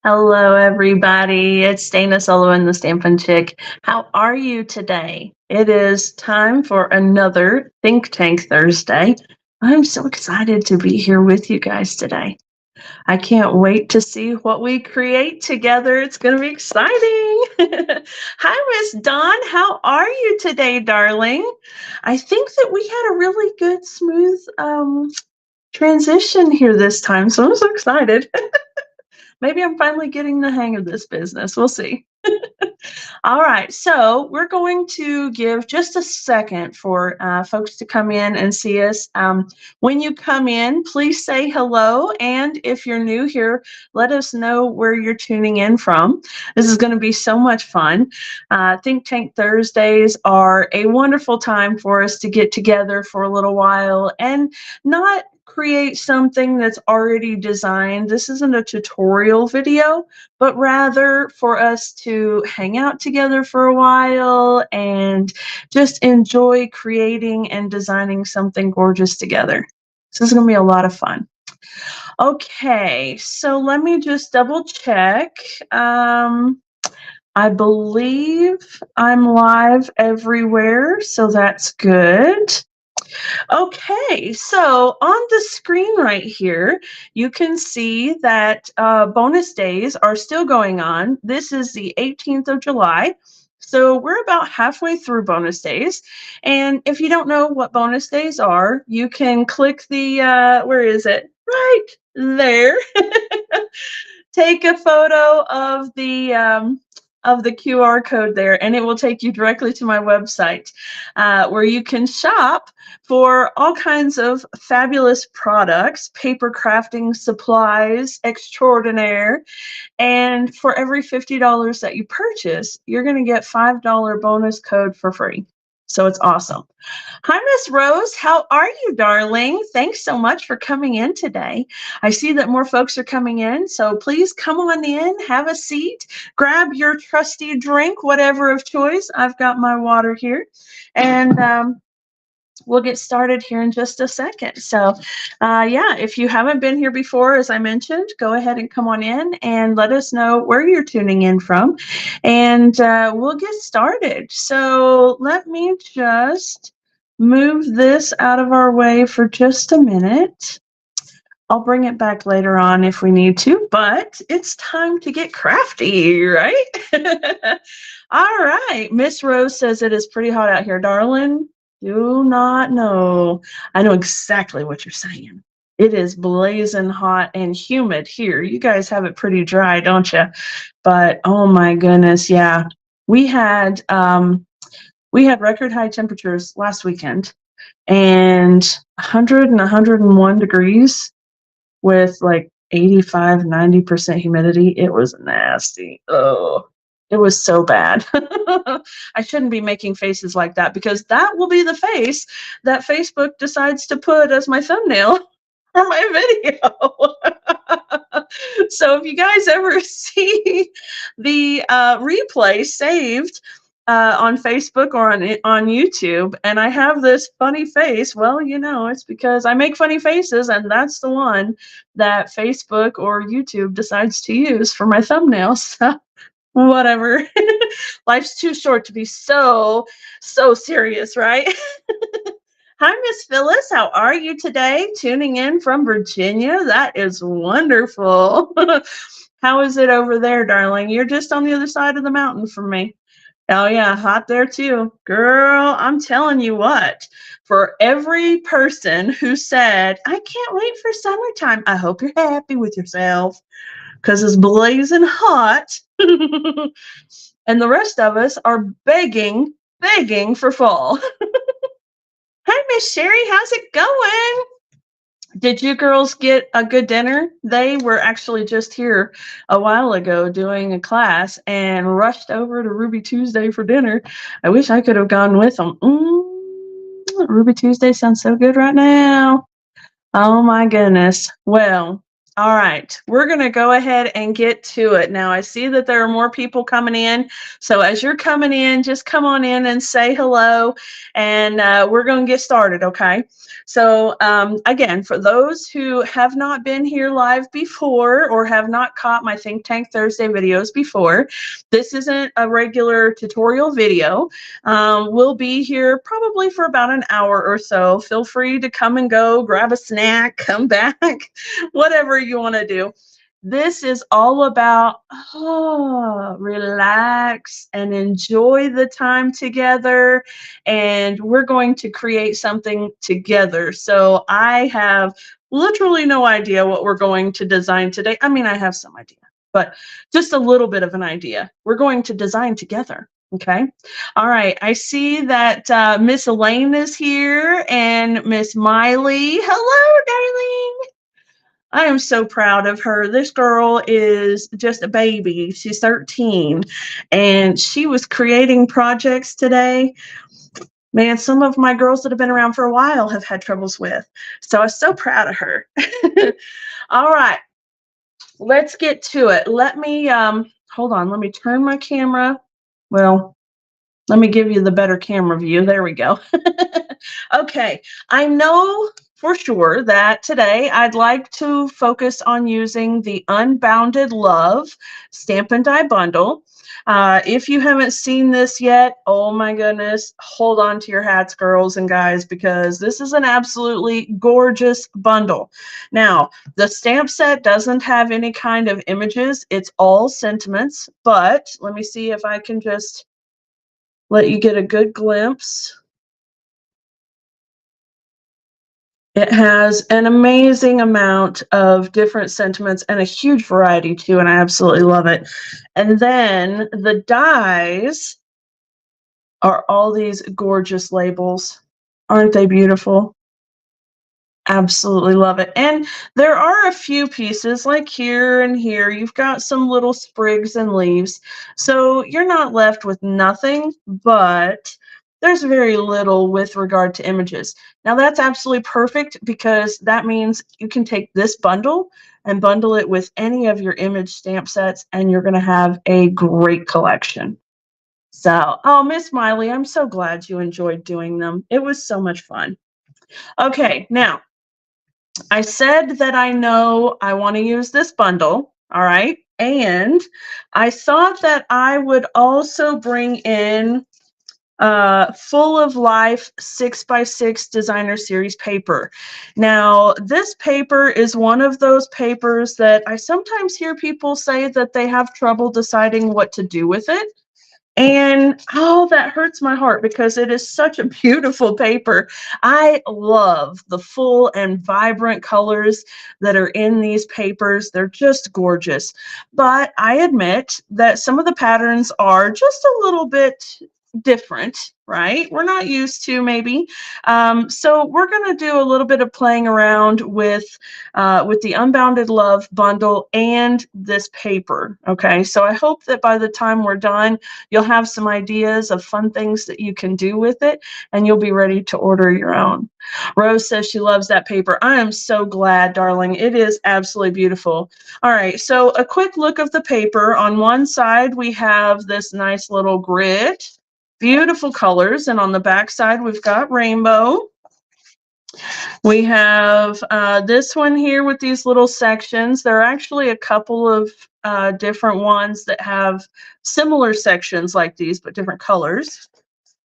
Hello, everybody. It's Dana Sullivan, the Stampin' Chick. How are you today? It is time for another Think Tank Thursday. I'm so excited to be here with you guys today. I can't wait to see what we create together. It's going to be exciting. Hi, Miss Dawn. How are you today, darling? I think that we had a really good, smooth transition here this time, so I'm so excited. Maybe I'm finally getting the hang of this business. We'll see. All right, so we're going to give just a second for folks to come in and see us. When you come in, please say hello. And if you're new here, let us know where you're tuning in from. This is going to be so much fun. Think Tank Thursdays are a wonderful time for us to get together for a little while and not create something that's already designed. This isn't a tutorial video, but rather for us to hang out together for a while and just enjoy creating and designing something gorgeous together. This is going to be a lot of fun. Okay, so let me just double check. I believe I'm live everywhere, so that's good. Okay, so on the screen right here, you can see that bonus days are still going on. This is the 18th of July. So we're about halfway through bonus days. And if you don't know what bonus days are, you can click the, where is it? Right there. Take a photo of the QR code there, and it will take you directly to my website where you can shop for all kinds of fabulous products, paper crafting supplies extraordinaire. And for every $50 that you purchase, you're going to get $5 bonus code for free. So it's awesome. Hi, Miss Rose. How are you, darling? Thanks so much for coming in today. I see that more folks are coming in, so please come on in, have a seat, grab your trusty drink, whatever of choice. I've got my water here, and we'll get started here in just a second. So yeah, if you haven't been here before, as I mentioned, go ahead and come on in and let us know where you're tuning in from, and we'll get started. So let me just move this out of our way for just a minute. I'll bring it back later on if we need to, but it's time to get crafty, right? All right. Miss Rose says it is pretty hot out here, darling. Do not know. I know exactly what you're saying. It is blazing hot and humid here. You guys have it pretty dry, don't you? But oh my goodness, yeah. We had record high temperatures last weekend, and 100 and 101 degrees with like 85, 90% humidity. It was nasty. Oh, it was so bad. I shouldn't be making faces like that because that will be the face that Facebook decides to put as my thumbnail for my video. So if you guys ever see the replay saved on Facebook or on YouTube, and I have this funny face, well, you know, it's because I make funny faces, and that's the one that Facebook or YouTube decides to use for my thumbnails. So whatever. Life's too short to be so serious, right? Hi, Miss Phyllis. How are you today? Tuning in from Virginia. That is wonderful. How is it over there, darling? You're just on the other side of the mountain from me. Oh, yeah, hot there too. Girl, I'm telling you what, for every person who said, I can't wait for summertime, I hope you're happy with yourself because it's blazing hot. And the rest of us are begging for fall. Hi, Miss Sherry, how's it going? Did you girls get a good dinner? They were actually just here a while ago doing a class and rushed over to Ruby Tuesday for dinner. I wish I could have gone with them. Ruby Tuesday sounds so good right now. Oh my goodness. Well, All right, we're going to go ahead and get to it. Now, I see that there are more people coming in. So as you're coming in, just come on in and say hello, and we're going to get started, okay? So again, for those who have not been here live before or have not caught my Think Tank Thursday videos before, this isn't a regular tutorial video. We'll be here probably for about an hour or so. Feel free to come and go, grab a snack, come back, whatever you want to do. This is all about relax and enjoy the time together. And we're going to create something together. So I have literally no idea what we're going to design today. I mean, I have some idea, but just a little bit of an idea. We're going to design together. Okay. All right. I see that Miss Elaine is here and Miss Miley. Hello, darling. I am so proud of her. This girl is just a baby. She's 13 and she was creating projects today. Man, some of my girls that have been around for a while have had troubles with. So I'm so proud of her. All right, let's get to it. Let me, hold on, let me turn my camera. Well, let me give you the better camera view. There we go. Okay, I know for sure that today I'd like to focus on using the Unbounded Love Stamp and Die Bundle. If you haven't seen this yet, oh my goodness, hold on to your hats, girls and guys, because this is an absolutely gorgeous bundle. Now, the stamp set doesn't have any kind of images. It's all sentiments, but let me see if I can just let you get a good glimpse. It has an amazing amount of different sentiments and a huge variety too, and I absolutely love it. And then the dies are all these gorgeous labels. Aren't they beautiful? Absolutely love it. And there are a few pieces like here and here. You've got some little sprigs and leaves. So you're not left with nothing, but there's very little with regard to images. Now that's absolutely perfect because that means you can take this bundle and bundle it with any of your image stamp sets and you're going to have a great collection. So, oh, Miss Miley, I'm so glad you enjoyed doing them. It was so much fun. Okay, now I said that I know I want to use this bundle, all right? And I thought that I would also bring in Full of Life 6x6 Designer Series paper. Now, this paper is one of those papers that I sometimes hear people say that they have trouble deciding what to do with it. And oh, that hurts my heart because it is such a beautiful paper. I love the full and vibrant colors that are in these papers. They're just gorgeous. But I admit that some of the patterns are just a little bit different, right? We're not used to maybe. So we're going to do a little bit of playing around with the Unbounded Love bundle and this paper. Okay, so I hope that by the time we're done, you'll have some ideas of fun things that you can do with it, and you'll be ready to order your own. Rose says she loves that paper. I am so glad, darling. It is absolutely beautiful. All right, so a quick look of the paper. On one side, we have this nice little grid. Beautiful colors, and on the back side we've got rainbow. We have this one here with these little sections. There are actually a couple of different ones that have similar sections like these but different colors.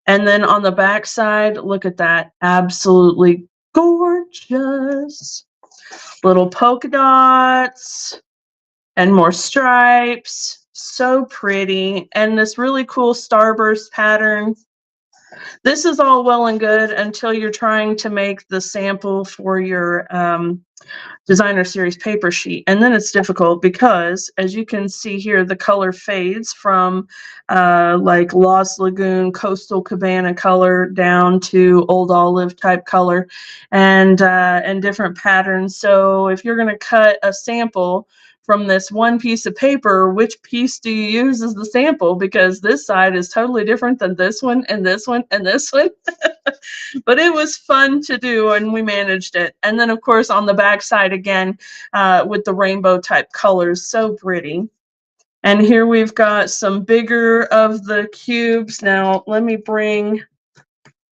And then on the back side, look at that, absolutely gorgeous. Little polka dots and more stripes. So pretty. And this really cool starburst pattern. This is all well and good until you're trying to make the sample for your designer series paper sheet. And then it's difficult because, as you can see here, the color fades from like Lost Lagoon, Coastal Cabana color down to Old Olive type color and different patterns. So if you're going to cut a sample from this one piece of paper, which piece do you use as the sample? Because this side is totally different than this one and this one and this one. But it was fun to do, and we managed it. And then, of course, on the back side again, with the rainbow type colors, so pretty. And here we've got some bigger of the cubes. Now, let me bring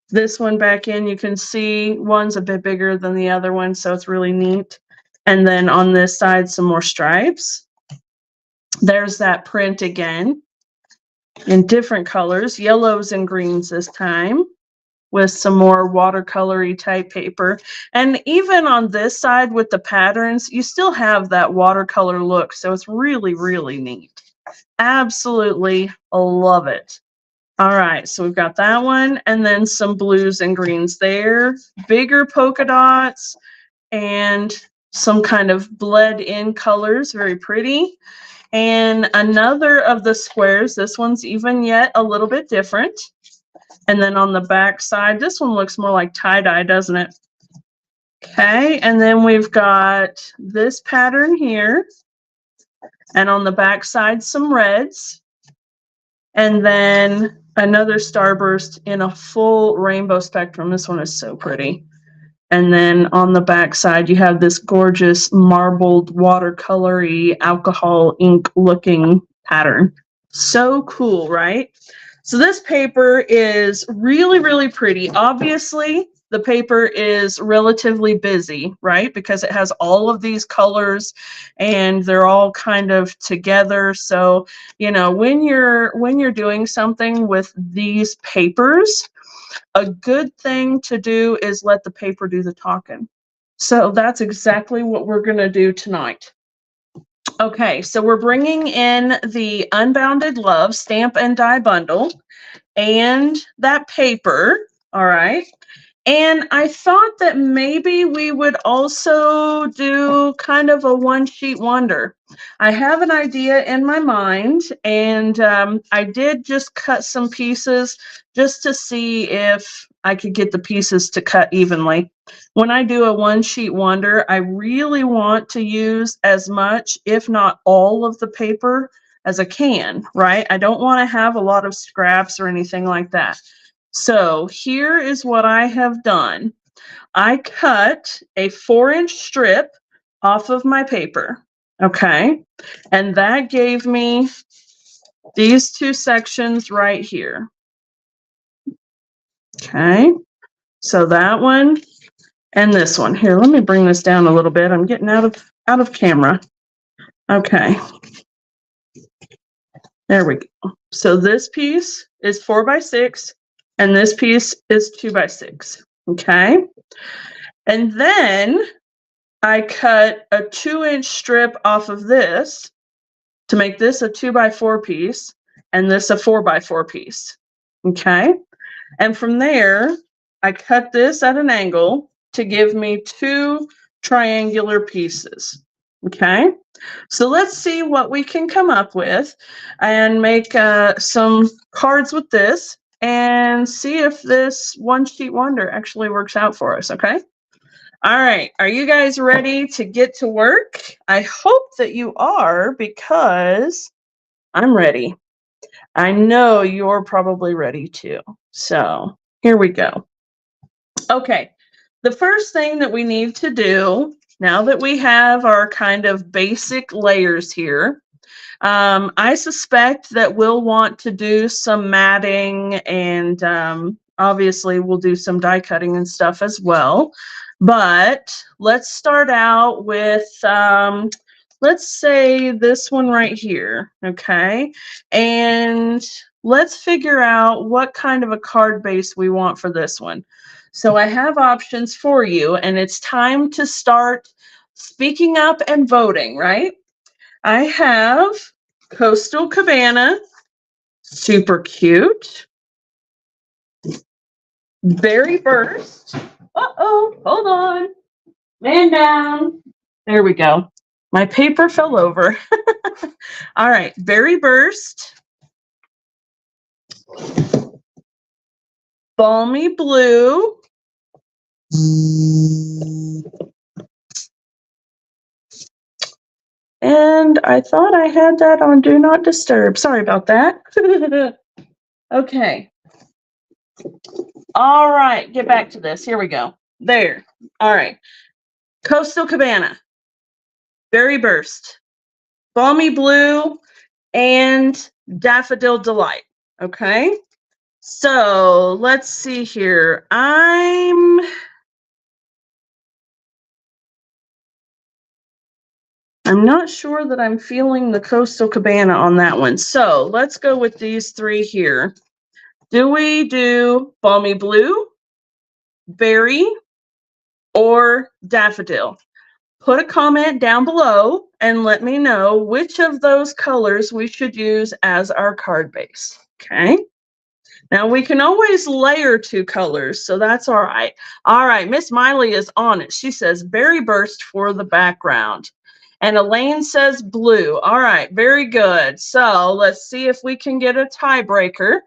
this one back in. You can see one's a bit bigger than the other one, so it's really neat. And then on this side, some more stripes. There's that print again in different colors, yellows and greens this time, with some more watercolory type paper. And even on this side with the patterns, you still have that watercolor look. So it's really, really neat. Absolutely love it. All right, so we've got that one, and then some blues and greens there, bigger polka dots, and some kind of bled in colors, very pretty. And another of the squares, this one's even yet a little bit different. And then on the back side, this one looks more like tie-dye, doesn't it? Okay, and then we've got this pattern here. And on the back side, some reds. And then another starburst in a full rainbow spectrum. This one is so pretty. And then on the back side, you have this gorgeous marbled watercolory alcohol ink looking pattern. So cool, right? So this paper is really, really pretty. Obviously, the paper is relatively busy, right? Because it has all of these colors and they're all kind of together. So, you know, when you're doing something with these papers, a good thing to do is let the paper do the talking. So that's exactly what we're going to do tonight. Okay, so we're bringing in the Unbounded Love stamp and die bundle and that paper, all right? And I thought that maybe we would also do kind of a one-sheet wonder. I have an idea in my mind, and I did just cut some pieces just to see if I could get the pieces to cut evenly. When I do a one-sheet wonder, I really want to use as much, if not all, of the paper as I can, right? I don't want to have a lot of scraps or anything like that. So here is what I have done. I cut a 4-inch strip off of my paper, okay? And that gave me these two sections right here. Okay, so that one and this one. Here, let me bring this down a little bit. I'm getting out of camera. Okay. There we go. So this piece is 4x6 and this piece is 2x6. Okay. And then I cut a 2-inch strip off of this to make this a 2x4 piece and this a 4x4 piece. Okay. And from there, I cut this at an angle to give me 2 triangular pieces. Okay. So let's see what we can come up with and make some cards with this and see if this one-sheet wonder actually works out for us. Okay. All right. Are you guys ready to get to work? I hope that you are, because I'm ready. I know you're probably ready too. So here we go. Okay. The first thing that we need to do, now that we have our kind of basic layers here, I suspect that we'll want to do some matting, and obviously we'll do some die cutting and stuff as well. But let's start out with, let's say this one right here, okay? And let's figure out what kind of a card base we want for this one. So I have options for you, and it's time to start speaking up and voting, right? I have Coastal Cabana, super cute. Berry Burst. Uh-oh, hold on. Man down. There we go. My paper fell over. All right, Berry Burst. Balmy Blue. And And I thought I had that on Do Not Disturb. Sorry about that. Okay. All right, get back to this. Here we go. There. All right. Coastal Cabana, Berry Burst, Balmy Blue, and Daffodil Delight. Okay. So let's see here. I'm not sure that I'm feeling the Coastal Cabana on that one. So let's go with these three here. Do we do Balmy Blue, Berry, or Daffodil? Put a comment down below and let me know which of those colors we should use as our card base. Okay. Now we can always layer two colors, so that's all right. All right, Miss Miley is on it. She says Berry Burst for the background. And Elaine says blue. All right, very good. So let's see if we can get a tiebreaker.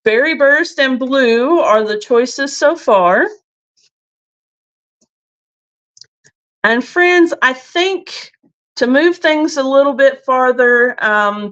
Berry Burst and blue are the choices so far. And friends, I think to move things a little bit farther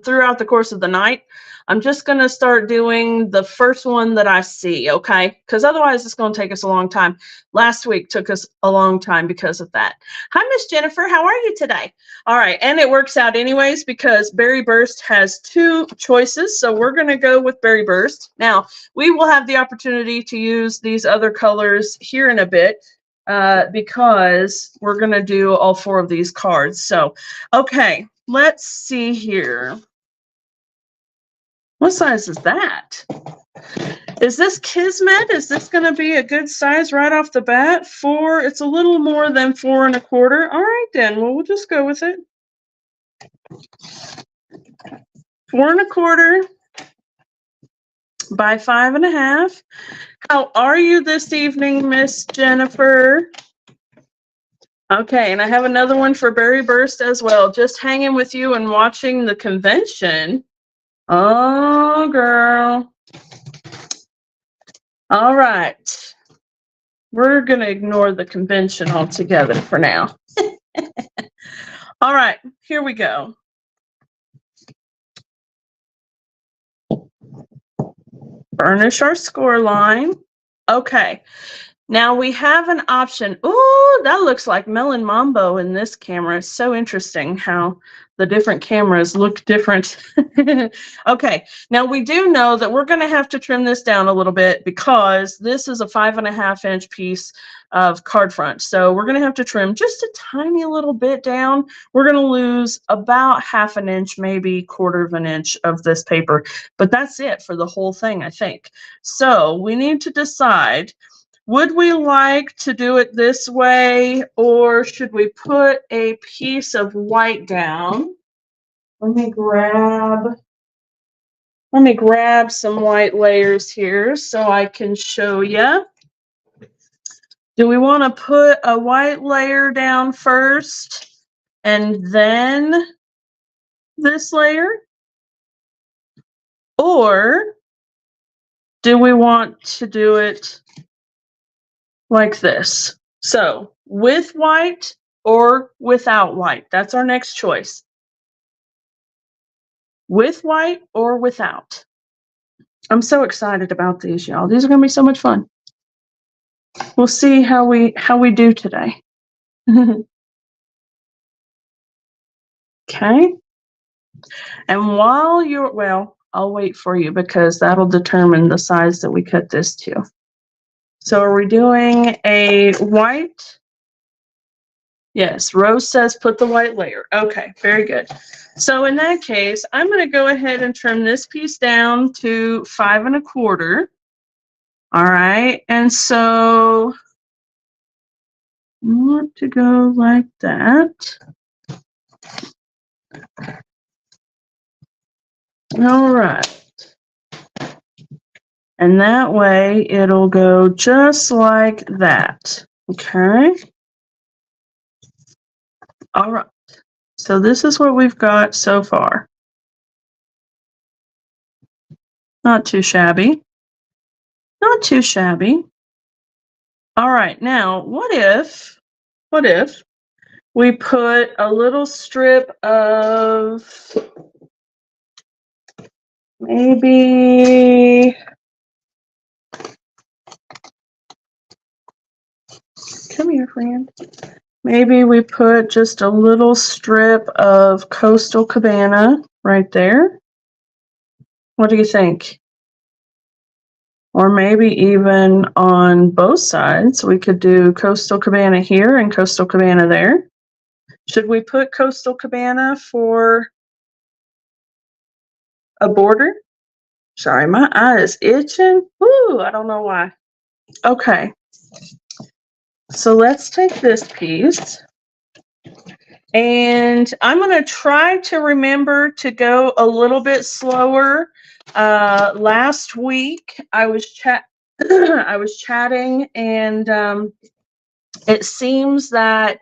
throughout the course of the night, I'm just going to start doing the first one that I see, okay? Because otherwise it's going to take us a long time. Last week took us a long time because of that. Hi, Miss Jennifer. How are you today? All right, and it works out anyways because Berry Burst has two choices, so we're going to go with Berry Burst. Now, we will have the opportunity to use these other colors here in a bit, because we're going to do all four of these cards. So, okay, let's see here. What size is that? Is this Kismet? Is this going to be a good size right off the bat? Four, it's a little more than 4 1/4. All right, then, well, we'll just go with it. 4 1/4 by 5 1/2. How are you this evening, Miss Jennifer? Okay, and I have another one for Berry Burst as well. Just hanging with you and watching the convention. Oh, girl. All right. We're going to ignore the convention altogether for now. All right, here we go. Burnish our score line. Okay. Now we have an option. Ooh, that looks like Melon Mambo in this camera. It's so interesting how the different cameras look different. Okay, now we do know that we're going to have to trim this down a little bit because this is a 5 1/2 inch piece of card front. So we're going to have to trim just a tiny little bit down. We're going to lose about 1/2 inch, maybe 1/4 inch of this paper, but that's it for the whole thing, I think. So we need to decide, would we like to do it this way, or should we put a piece of white down? Let me grab some white layers here so I can show you. Do we want to put a white layer down first and then this layer? Or do we want to do it like this? So with white or without white? That's our next choice. With white or without? I'm so excited about these, y'all. These are going to be so much fun. We'll see how we do today. Okay. And while you're, well, I'll wait for you because that'll determine the size that we cut this to. So are we doing a white? Yes, Rose says put the white layer. Okay, very good. So in that case, I'm going to go ahead and trim this piece down to 5 1/4. All right, and so I want to go like that. All right. And that way it'll go just like that. Okay. All right. So this is what we've got so far. Not too shabby. Not too shabby. All right. Now, what if we put a little strip of maybe, come here, friend. Maybe we put just a little strip of Coastal Cabana right there. What do you think? Or maybe even on both sides, we could do Coastal Cabana here and Coastal Cabana there. Should we put Coastal Cabana for a border? Sorry, my eye is itching. Woo, I don't know why. Okay, so let's take this piece. And I'm going to try to remember to go a little bit slower. Last week, I was chatting, and it seems that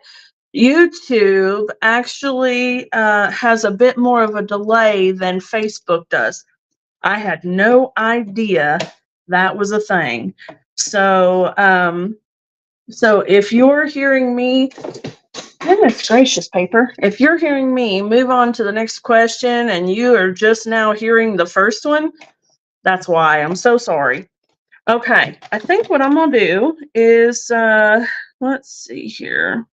YouTube actually has a bit more of a delay than Facebook does. I had no idea that was a thing. So, so if you're hearing me, goodness gracious, paper. If you're hearing me move on to the next question and you are just now hearing the first one, that's why. I'm so sorry. Okay, I think what I'm going to do is, let's see here.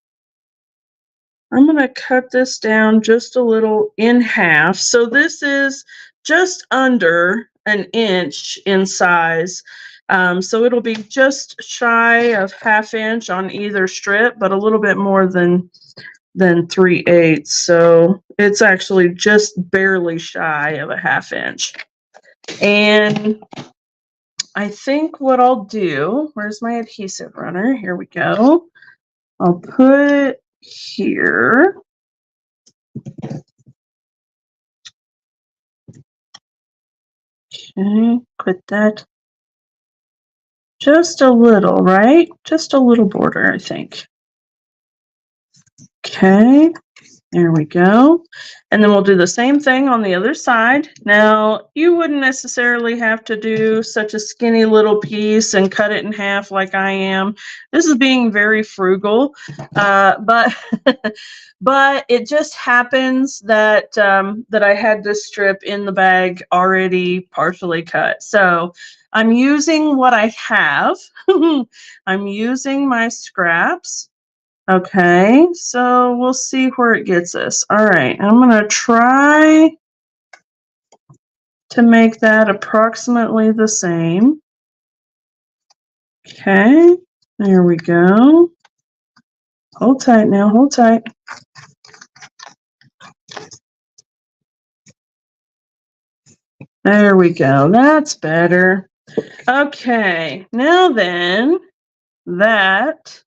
I'm going to cut this down just a little in half. So this is just under an inch in size. So it'll be just shy of 1/2 inch on either strip, but a little bit more than 3/8. So it's actually just barely shy of a 1/2 inch. And I think what I'll do, where's my adhesive runner? Here we go. I'll put here. Okay, put that just a little, right? Just a little border, I think. Okay, there we go. And then we'll do the same thing on the other side. Now, you wouldn't necessarily have to do such a skinny little piece and cut it in half like I am. This is being very frugal, but but it just happens that that I had this strip in the bag already partially cut. So I'm using what I have. I'm using my scraps. Okay, so we'll see where it gets us. All right, I'm going to try to make that approximately the same. Okay, there we go. Hold tight now, hold tight. There we go, that's better. Okay, now then, that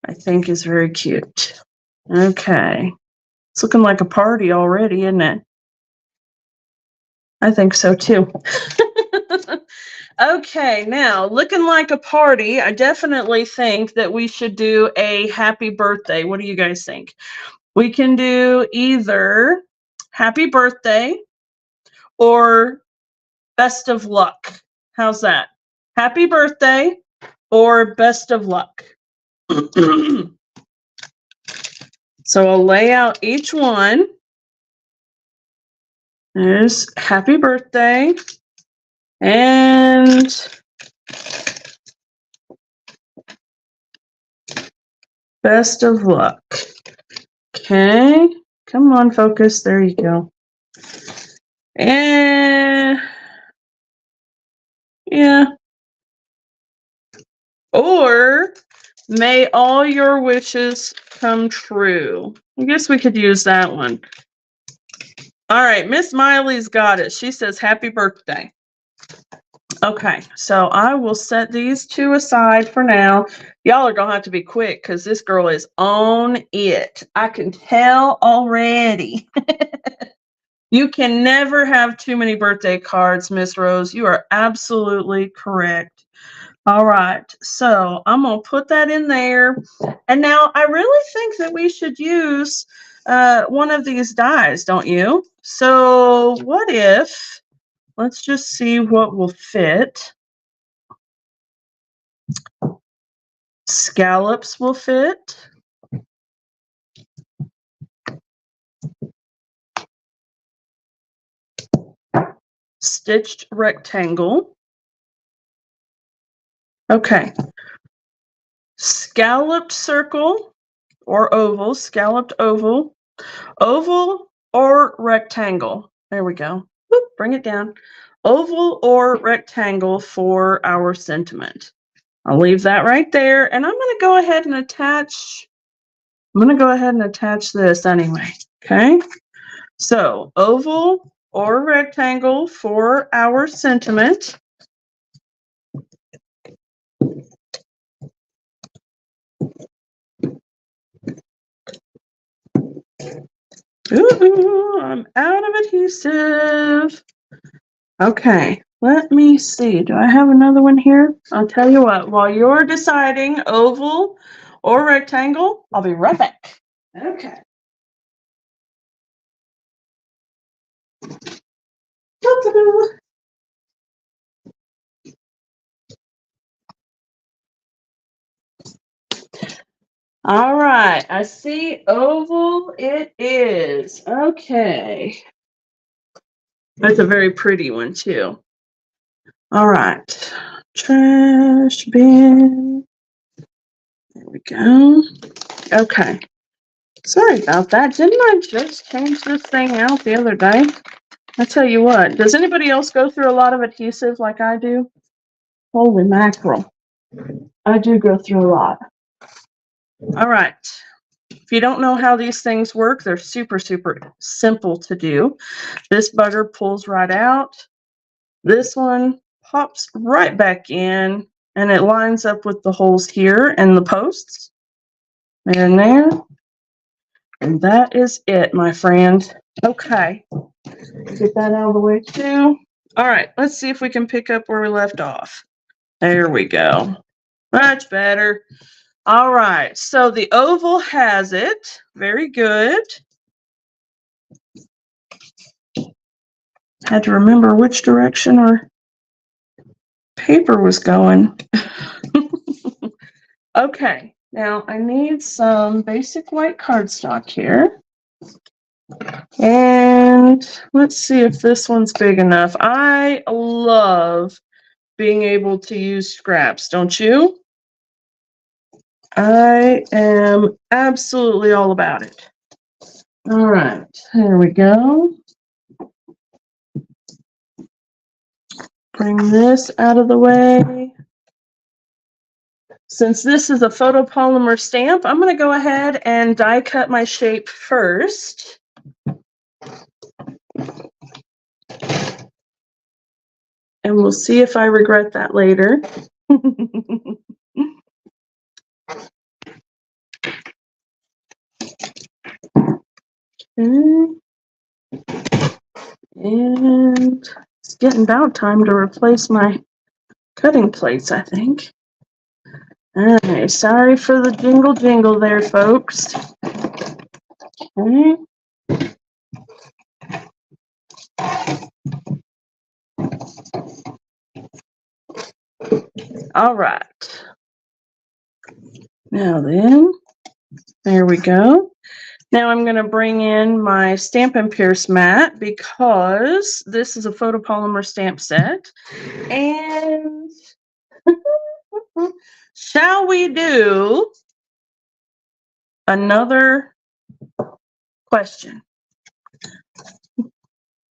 I think is very cute. Okay, it's looking like a party already, isn't it? I think so too. Okay, now looking like a party, I definitely think that we should do a happy birthday. What do you guys think? We can do either happy birthday or best of luck. How's that? Happy birthday or best of luck. So I'll lay out each one. There's happy birthday and best of luck. Okay, come on, focus. There you go. And yeah. Or may all your wishes come true. I guess we could use that one. All right, Miss Miley's got it. She says happy birthday. Okay, so I will set these two aside for now. Y'all are going to have to be quick because this girl is on it. I can tell already. You can never have too many birthday cards, Miss Rose. You are absolutely correct. All right, so I'm going to put that in there. And now I really think that we should use one of these dies, don't you? So what if, let's just see what will fit. Scallops will fit. stitched rectangle. Okay. Scalloped circle or oval, scalloped oval, oval or rectangle. There we go. Whoop, bring it down. Oval or rectangle for our sentiment. I'll leave that right there, and I'm going to go ahead and attach this anyway. Okay. So oval or rectangle for our sentiment. Ooh, I'm out of adhesive. Okay, let me see. Do I have another one here? I'll tell you what, while you're deciding oval or rectangle, I'll be right back. Okay. All right, I see oval it is. Okay. That's a very pretty one too. All right, trash bin. There we go. Okay. Sorry about that. Didn't I just change this thing out the other day? I tell you what, does anybody else go through a lot of adhesive like I do? Holy mackerel. I do go through a lot. All right. If you don't know how these things work, they're super, super simple to do. This bugger pulls right out. This one pops right back in, and it lines up with the holes here and the posts. There and there. And that is it, my friend. Okay. Get that out of the way too. All right, let's see if we can pick up where we left off. There we go. Much better. All right, so the oval has it. Very good. Had to remember which direction our paper was going. Okay, now I need some basic white cardstock here. And let's see if this one's big enough. I love being able to use scraps, don't you? I am absolutely all about it. All right, here we go. Bring this out of the way. Since this is a photopolymer stamp, I'm going to go ahead and die cut my shape first. And we'll see if I regret that later. Okay. And it's getting about time to replace my cutting plates, I think. Okay, sorry for the jingle jingle there, folks. Okay. All right. Now then, there we go. Now I'm going to bring in my Stampin' Pierce mat because this is a photopolymer stamp set. And shall we do another question?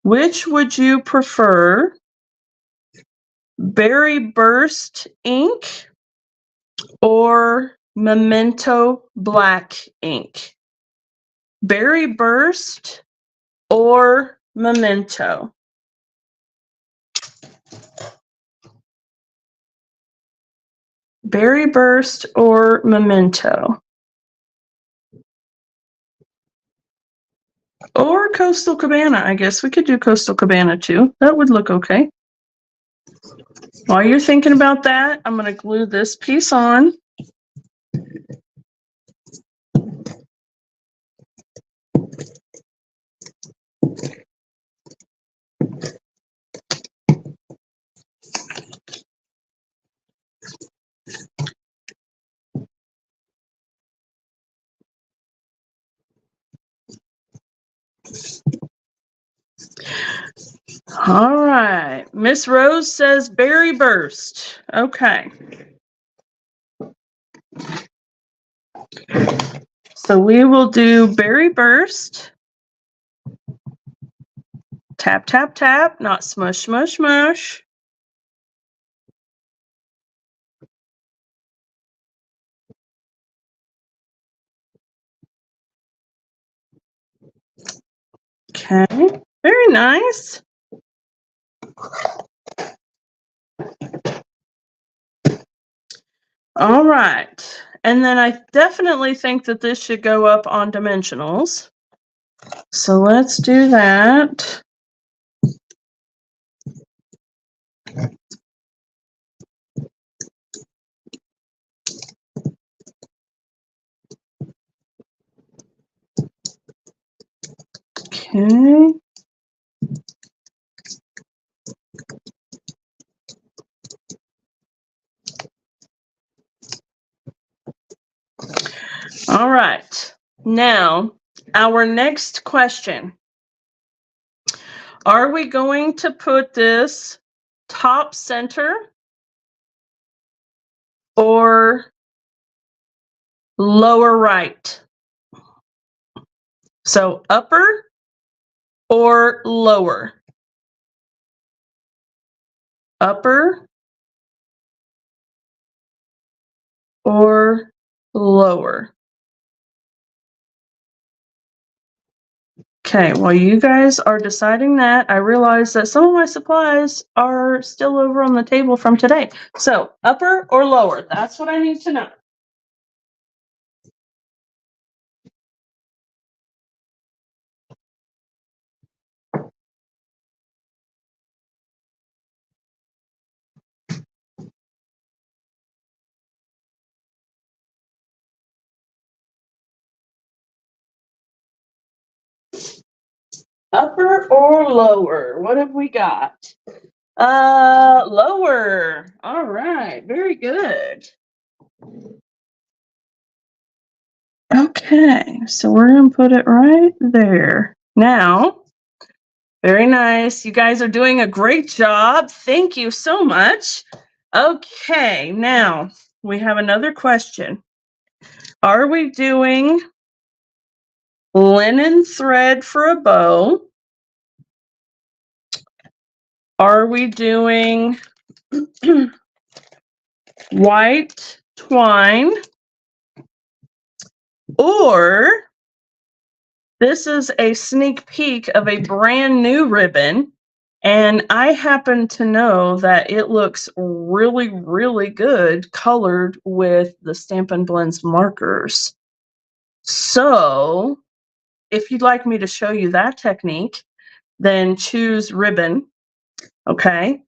Which would you prefer, Berry Burst ink or Memento Black ink? Berry Burst or Memento? Berry Burst or Memento? Or Coastal Cabana, I guess. We could do Coastal Cabana too. That would look okay. While you're thinking about that, I'm going to glue this piece on. All right. Miss Rose says berry burst. Okay. So we will do berry burst. Tap, tap, tap, not smush, smush, smush. Okay, very nice. All right. And then I definitely think that this should go up on dimensionals. So let's do that. Okay. All right. Now, our next question. Are we going to put this top center or lower right? So upper or lower? Upper or lower? Okay, while you guys are deciding that, I realize that some of my supplies are still over on the table from today. So upper or lower? That's what I need to know. Upper or lower? What have we got? Lower. All right, very good. Okay, so we're gonna put it right there. Now, very nice. You guys are doing a great job. Thank you so much. Okay, now we have another question. Are we doing linen thread for a bow? Are we doing white twine? Or this is a sneak peek of a brand new ribbon, and I happen to know that it looks really, really good colored with the Stampin' Blends markers. So if you'd like me to show you that technique, then choose ribbon, okay,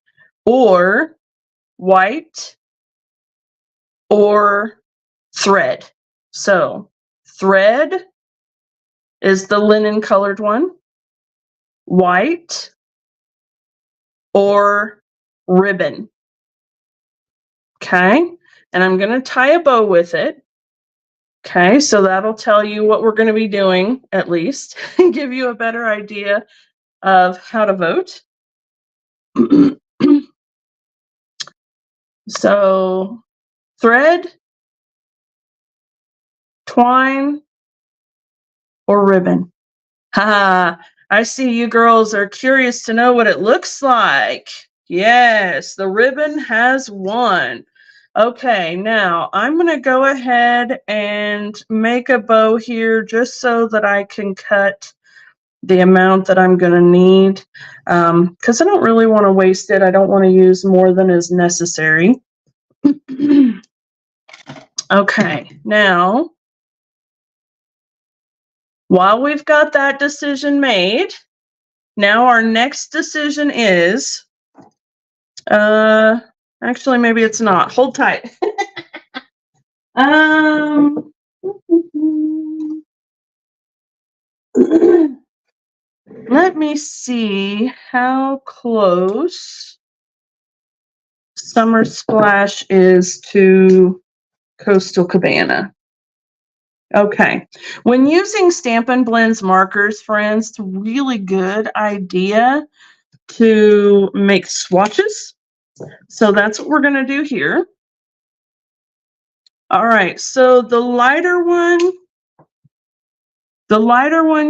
or white or thread. So thread is the linen colored one, white or ribbon. Okay, and I'm going to tie a bow with it. Okay, so that'll tell you what we're going to be doing at least and give you a better idea of how to vote. So thread, twine, or ribbon. Ha! I see you girls are curious to know what it looks like. Yes, the ribbon has won. Okay, now I'm going to go ahead and make a bow here just so that I can cut the amount that I'm going to need, because I don't really want to waste it. I don't want to use more than is necessary. Okay, now, while we've got that decision made, now our next decision is, actually, maybe it's not. Hold tight. Let me see how close Summer Splash is to Coastal Cabana. Okay, when using Stampin' Blends markers, friends, it's a really good idea to make swatches. So that's what we're going to do here. All right, so the lighter one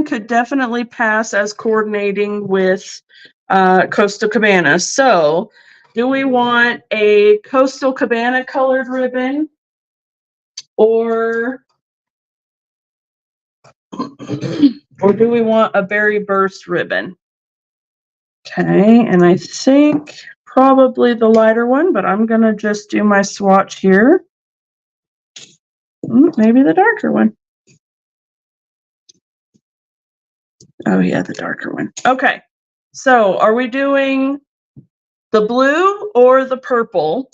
could definitely pass as coordinating with Coastal Cabana. So do we want a Coastal Cabana colored ribbon or do we want a Berry Burst ribbon? Okay, and I think probably the lighter one, but I'm going to just do my swatch here. Maybe the darker one. Oh yeah, the darker one. Okay, so are we doing the blue or the purple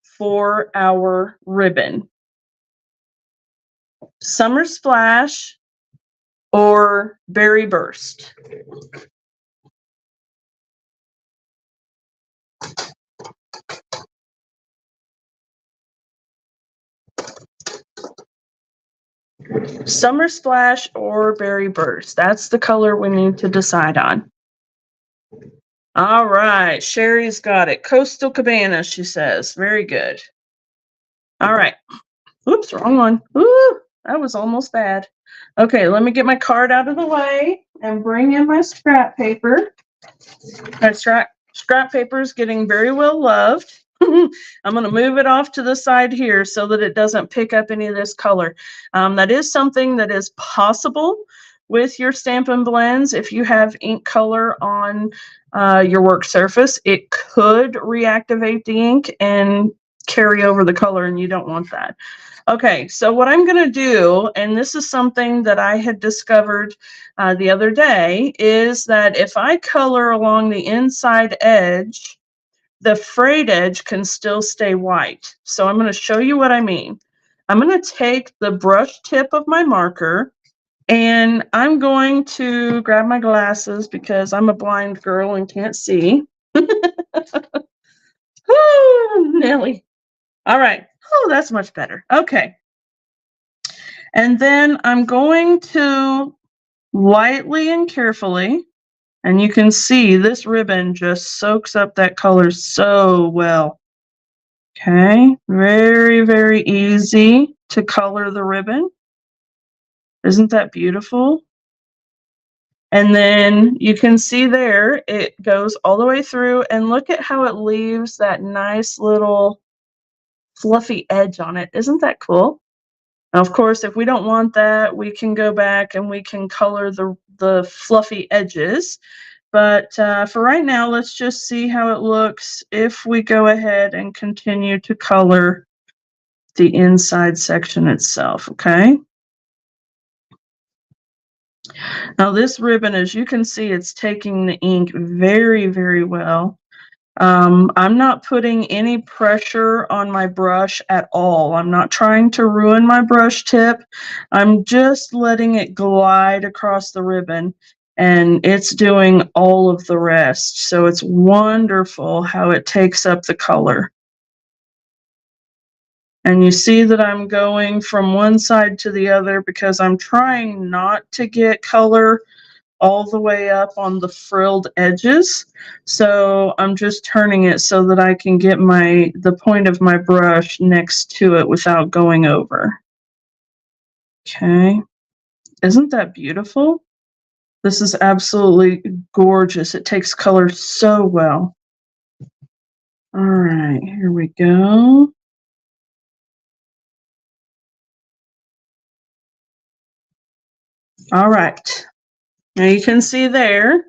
for our ribbon? Summer Splash or Berry Burst? Summer Splash or Berry Burst? That's the color we need to decide on. All right, Sherry's got it. Coastal Cabana, she says. Very good. All right. Oops, wrong one. Ooh, that was almost bad. Okay, let me get my card out of the way and bring in my scrap paper. That scrap paper is getting very well loved. I'm going to move it off to the side here so that it doesn't pick up any of this color. That is something that is possible with your Stampin' Blends. If you have ink color on your work surface, it could reactivate the ink and carry over the color, and you don't want that. Okay, so what I'm going to do, and this is something that I had discovered the other day, is that if I color along the inside edge, the frayed edge can still stay white. So I'm going to show you what I mean. I'm going to take the brush tip of my marker, and I'm going to grab my glasses because I'm a blind girl and can't see. Oh, Nelly. All right. Oh, that's much better. Okay. And then I'm going to lightly and carefully, and you can see this ribbon just soaks up that color so well. Okay, very, very easy to color the ribbon. Isn't that beautiful? And then you can see there, it goes all the way through, and look at how it leaves that nice little fluffy edge on it. Isn't that cool? Now, of course, if we don't want that, we can go back and we can color the fluffy edges. But for right now, let's just see how it looks if we go ahead and continue to color the inside section itself, okay? Now this ribbon, as you can see, it's taking the ink very, very well. I'm not putting any pressure on my brush at all. I'm not trying to ruin my brush tip. I'm just letting it glide across the ribbon, and it's doing all of the rest. So it's wonderful how it takes up the color. And you see that I'm going from one side to the other because I'm trying not to get color all the way up on the frilled edges. So I'm just turning it so that I can get the point of my brush next to it without going over. Okay. Isn't that beautiful? This is absolutely gorgeous. It takes color so well. All right, here we go. All right. Now you can see there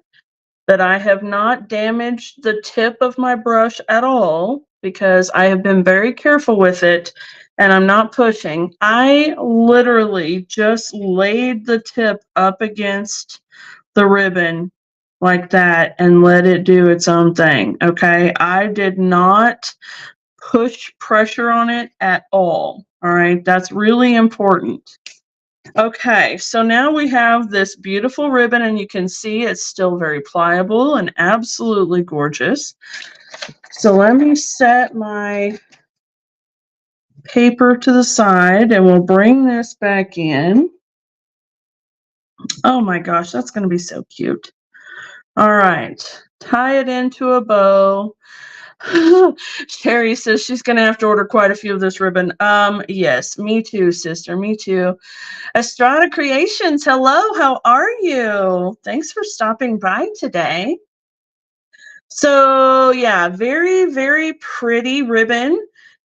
that I have not damaged the tip of my brush at all because I have been very careful with it and I'm not pushing. I literally just laid the tip up against the ribbon like that and let it do its own thing, okay? I did not push pressure on it at all right? That's really important. Okay, so now we have this beautiful ribbon, and you can see it's still very pliable and absolutely gorgeous. So let me set my paper to the side, and we'll bring this back in. Oh my gosh, that's going to be so cute. All right, tie it into a bow. Sherry says she's gonna have to order quite a few of this ribbon. Yes, me too, sister, me too. Estrada Creations, hello, how are you? Thanks for stopping by today. So yeah, very, very pretty ribbon.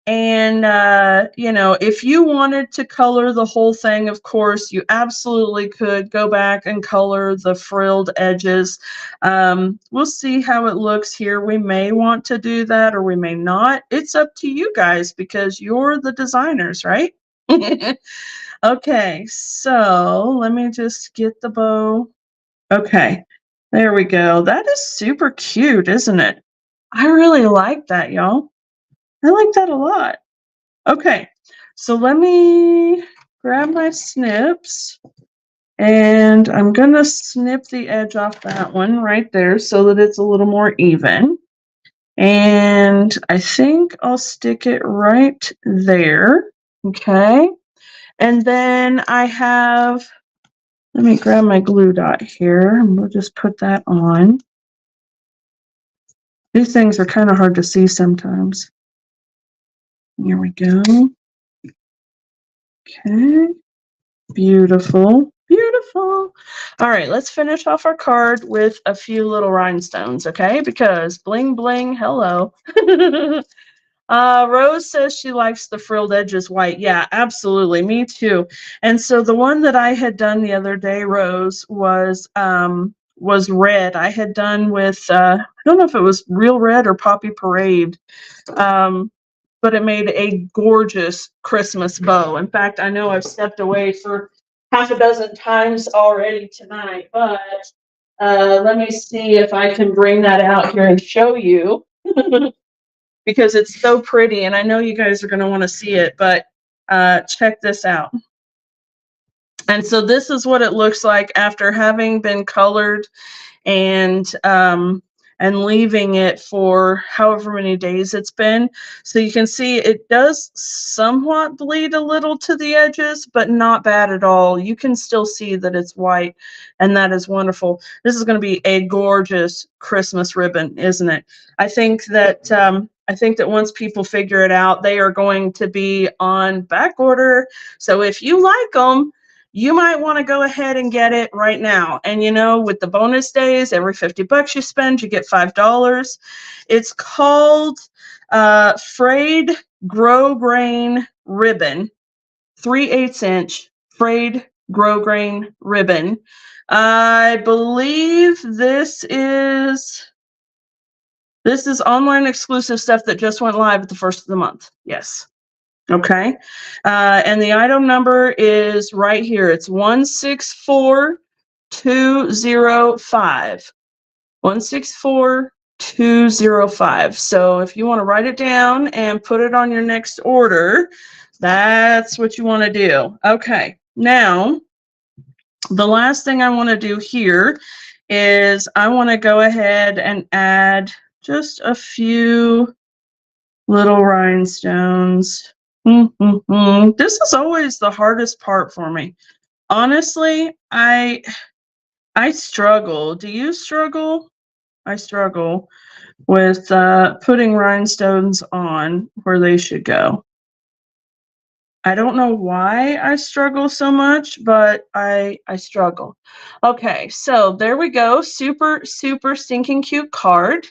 And you know, if you wanted to color the whole thing, of course, you absolutely could go back and color the frilled edges. We'll see how it looks here. We may want to do that or we may not. It's up to you guys because you're the designers, right? Okay, so let me just get the bow. Okay, there we go. That is super cute, isn't it? I really like that, y'all. I like that a lot. Okay, so let me grab my snips and I'm gonna snip the edge off that one right there so that it's a little more even. And I think I'll stick it right there. Okay, and then I have, let me grab my glue dot here and we'll just put that on. These things are kind of hard to see sometimes. Here we go. Okay. Beautiful. Beautiful. All right, let's finish off our card with a few little rhinestones, okay? Because bling bling, hello. Rose says she likes the frilled edges white. Yeah, absolutely. Me too. And so the one that I had done the other day, Rose, was red. I had done with I don't know if it was Real Red or Poppy Parade. But it made a gorgeous Christmas bow. In fact, I know I've stepped away for half a dozen times already tonight, but let me see if I can bring that out here and show you because it's so pretty and I know you guys are going to want to see it, but check this out. And so this is what it looks like after having been colored and leaving it for however many days it's been. So you can see it does somewhat bleed a little to the edges, but not bad at all. You can still see that it's white, and that is wonderful. This is going to be a gorgeous Christmas ribbon, isn't it? I think that once people figure it out, they are going to be on back order. So if you like them, you might want to go ahead and get it right now. And you know, with the bonus days, every 50 bucks you spend, you get $5. It's called Frayed Grosgrain Ribbon, 3/8 inch frayed grosgrain ribbon. I believe this is online exclusive stuff that just went live at the first of the month. Yes. Okay. And the item number is right here. It's 164205. 164205. So if you want to write it down and put it on your next order, that's what you want to do. Okay. Now, the last thing I want to do here is I want to go ahead and add just a few little rhinestones. This is always the hardest part for me. Honestly, I struggle. Do you struggle? I struggle with putting rhinestones on where they should go. I don't know why I struggle so much, but I struggle. Okay, so there we go. Super, super stinking cute card.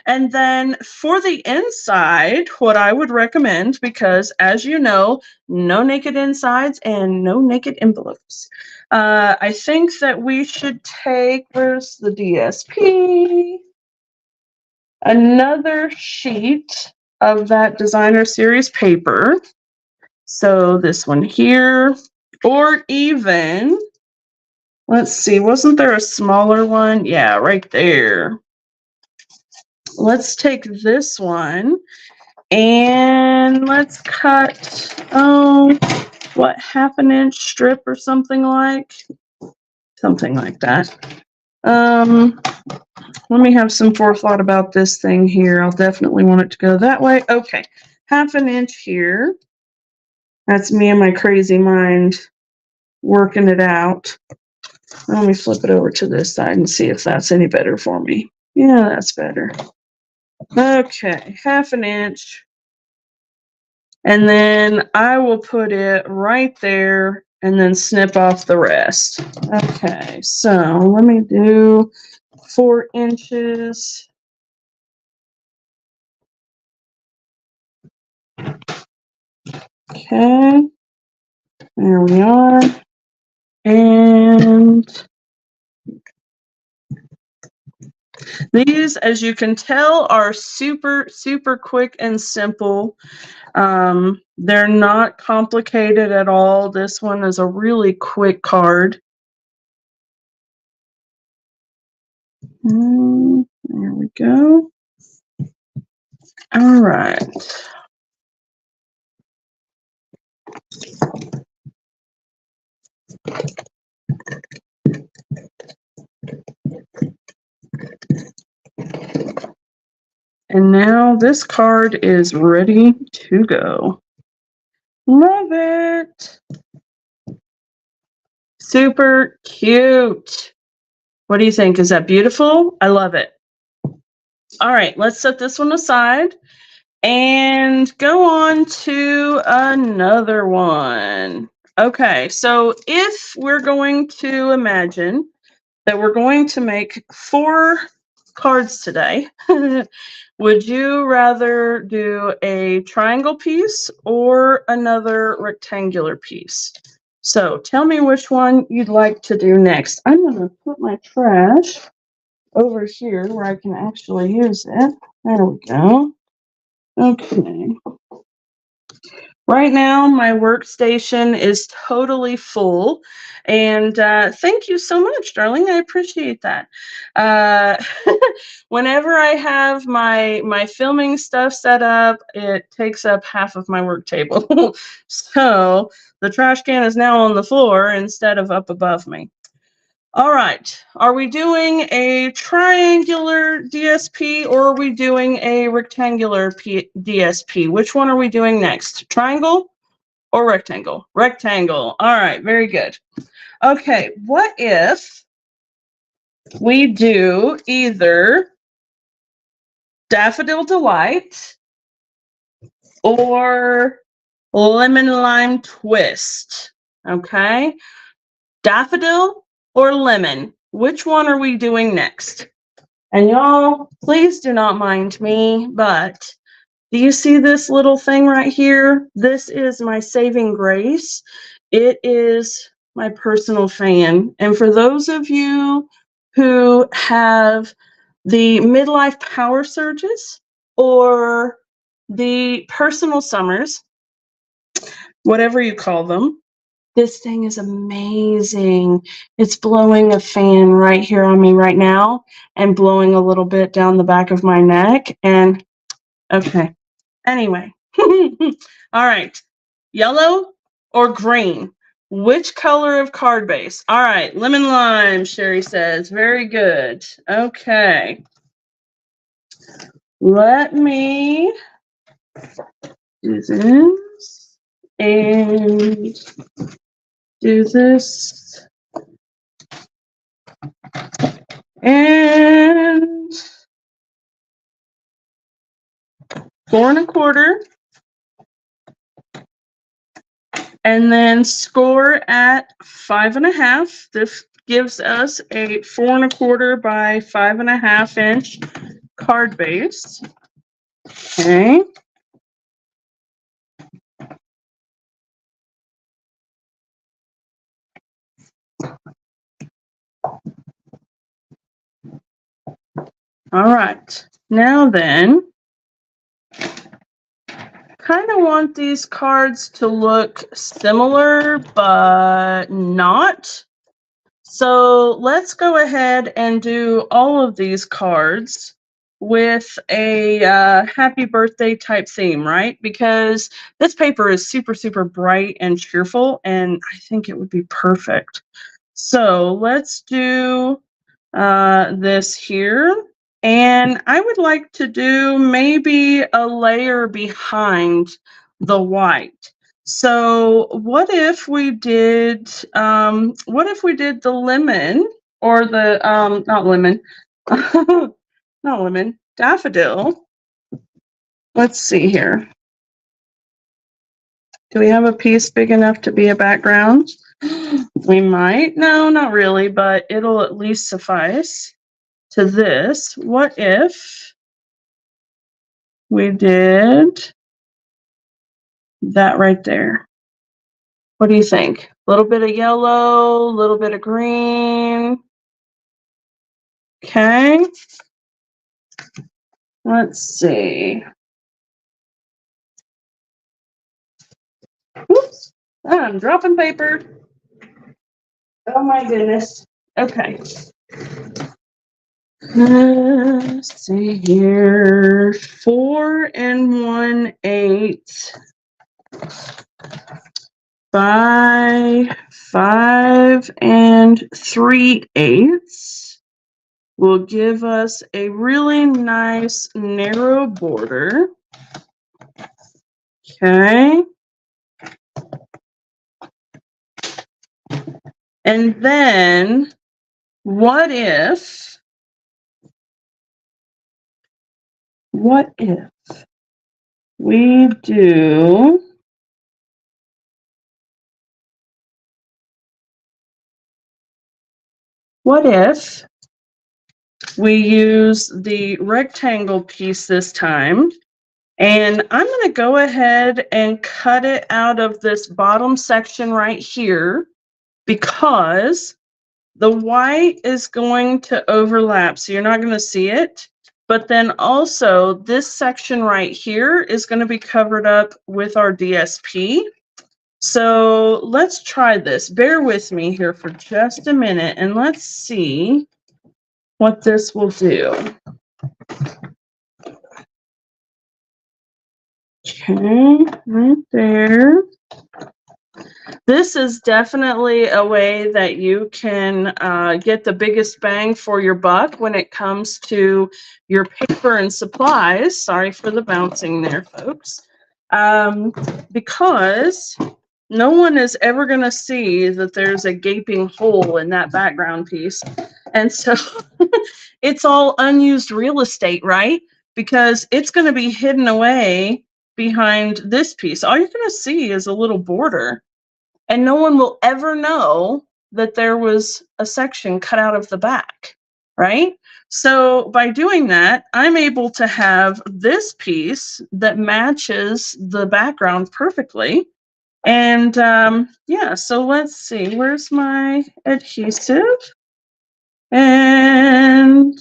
And then for the inside, what I would recommend, because as you know, no naked insides and no naked envelopes. I think that we should take, where's the DSP? Another sheet of that designer series paper. So this one here, or even, let's see, wasn't there a smaller one? Yeah, right there. Let's take this one and let's cut, what, half an inch strip or something like that. Let me have some forethought about this thing here. I'll definitely want it to go that way. Okay, half an inch here. That's me and my crazy mind working it out. Let me flip it over to this side and see if that's any better for me. Yeah, that's better. Okay, 1/2 inch. And then I will put it right there and then snip off the rest. Okay, so let me do 4 inches. Okay, there we are. And these, as you can tell, are super, super quick and simple. They're not complicated at all. This one is a really quick card. There we go. All right. And now this card is ready to go. Love it. Super cute. What do you think? Is that beautiful? I love it. All right, let's set this one aside and go on to another one. Okay, so if we're going to imagine that we're going to make 4 cards today, would you rather do a triangle piece or another rectangular piece? So tell me which one you'd like to do next. I'm going to put my trash over here where I can actually use it. There we go. Okay. Right now, my workstation is totally full, and thank you so much, darling. I appreciate that. Uh, whenever I have my filming stuff set up, it takes up half of my work table. So the trash can is now on the floor instead of up above me. All right. Are we doing a triangular DSP or are we doing a rectangular DSP? Which one are we doing next? Triangle or rectangle? Rectangle. All right. Very good. Okay. What if we do either Daffodil Delight or Lemon Lime Twist? Okay. Daffodil or lemon? Which one are we doing next? And y'all, please do not mind me, but do you see this little thing right here? This is my saving grace. It is my personal fan. And for those of you who have the midlife power surges or the personal summers, whatever you call them, this thing is amazing. It's blowing a fan right here on me right now and blowing a little bit down the back of my neck. And okay, anyway. All right, yellow or green? Which color of card base? All right, lemon lime, Sherry says. Very good. Okay. Let me do this and do this. And 4 1/4, and then score at 5 1/2. This gives us a 4 1/4 by 5 1/2 inch card base. Okay. All right. Now then, kind of want these cards to look similar, but not. So let's go ahead and do all of these cards with a happy birthday type theme, right? Because this paper is super, super bright and cheerful, and I think it would be perfect. So let's do this here. And I would like to do maybe a layer behind the white. So what if we did the lemon or the not lemon not lemon, daffodil. Let's see here. Do we have a piece big enough to be a background? We might. No, not really, but it'll at least suffice to this. What if we did that right there? What do you think? A little bit of yellow, a little bit of green. Okay. Let's see. Oops. I'm dropping paper. Oh my goodness. Okay. Let's see here. 4 1/8 by 5 3/8 will give us a really nice narrow border. Okay. And then what if we do use the rectangle piece this time, and I'm going to go ahead and cut it out of this bottom section right here, because the white is going to overlap, so you're not going to see it. But then also this section right here is going to be covered up with our DSP. So let's try this. Bear with me here for just a minute and let's see what this will do. Okay, right there. This is definitely a way that you can get the biggest bang for your buck when it comes to your paper and supplies. Sorry for the bouncing there, folks. Because no one is ever going to see that there's a gaping hole in that background piece. And so it's all unused real estate, right? Because it's going to be hidden away behind this piece. All you're going to see is a little border. And no one will ever know that there was a section cut out of the back, right? So by doing that, I'm able to have this piece that matches the background perfectly. And yeah, so let's see, where's my adhesive? And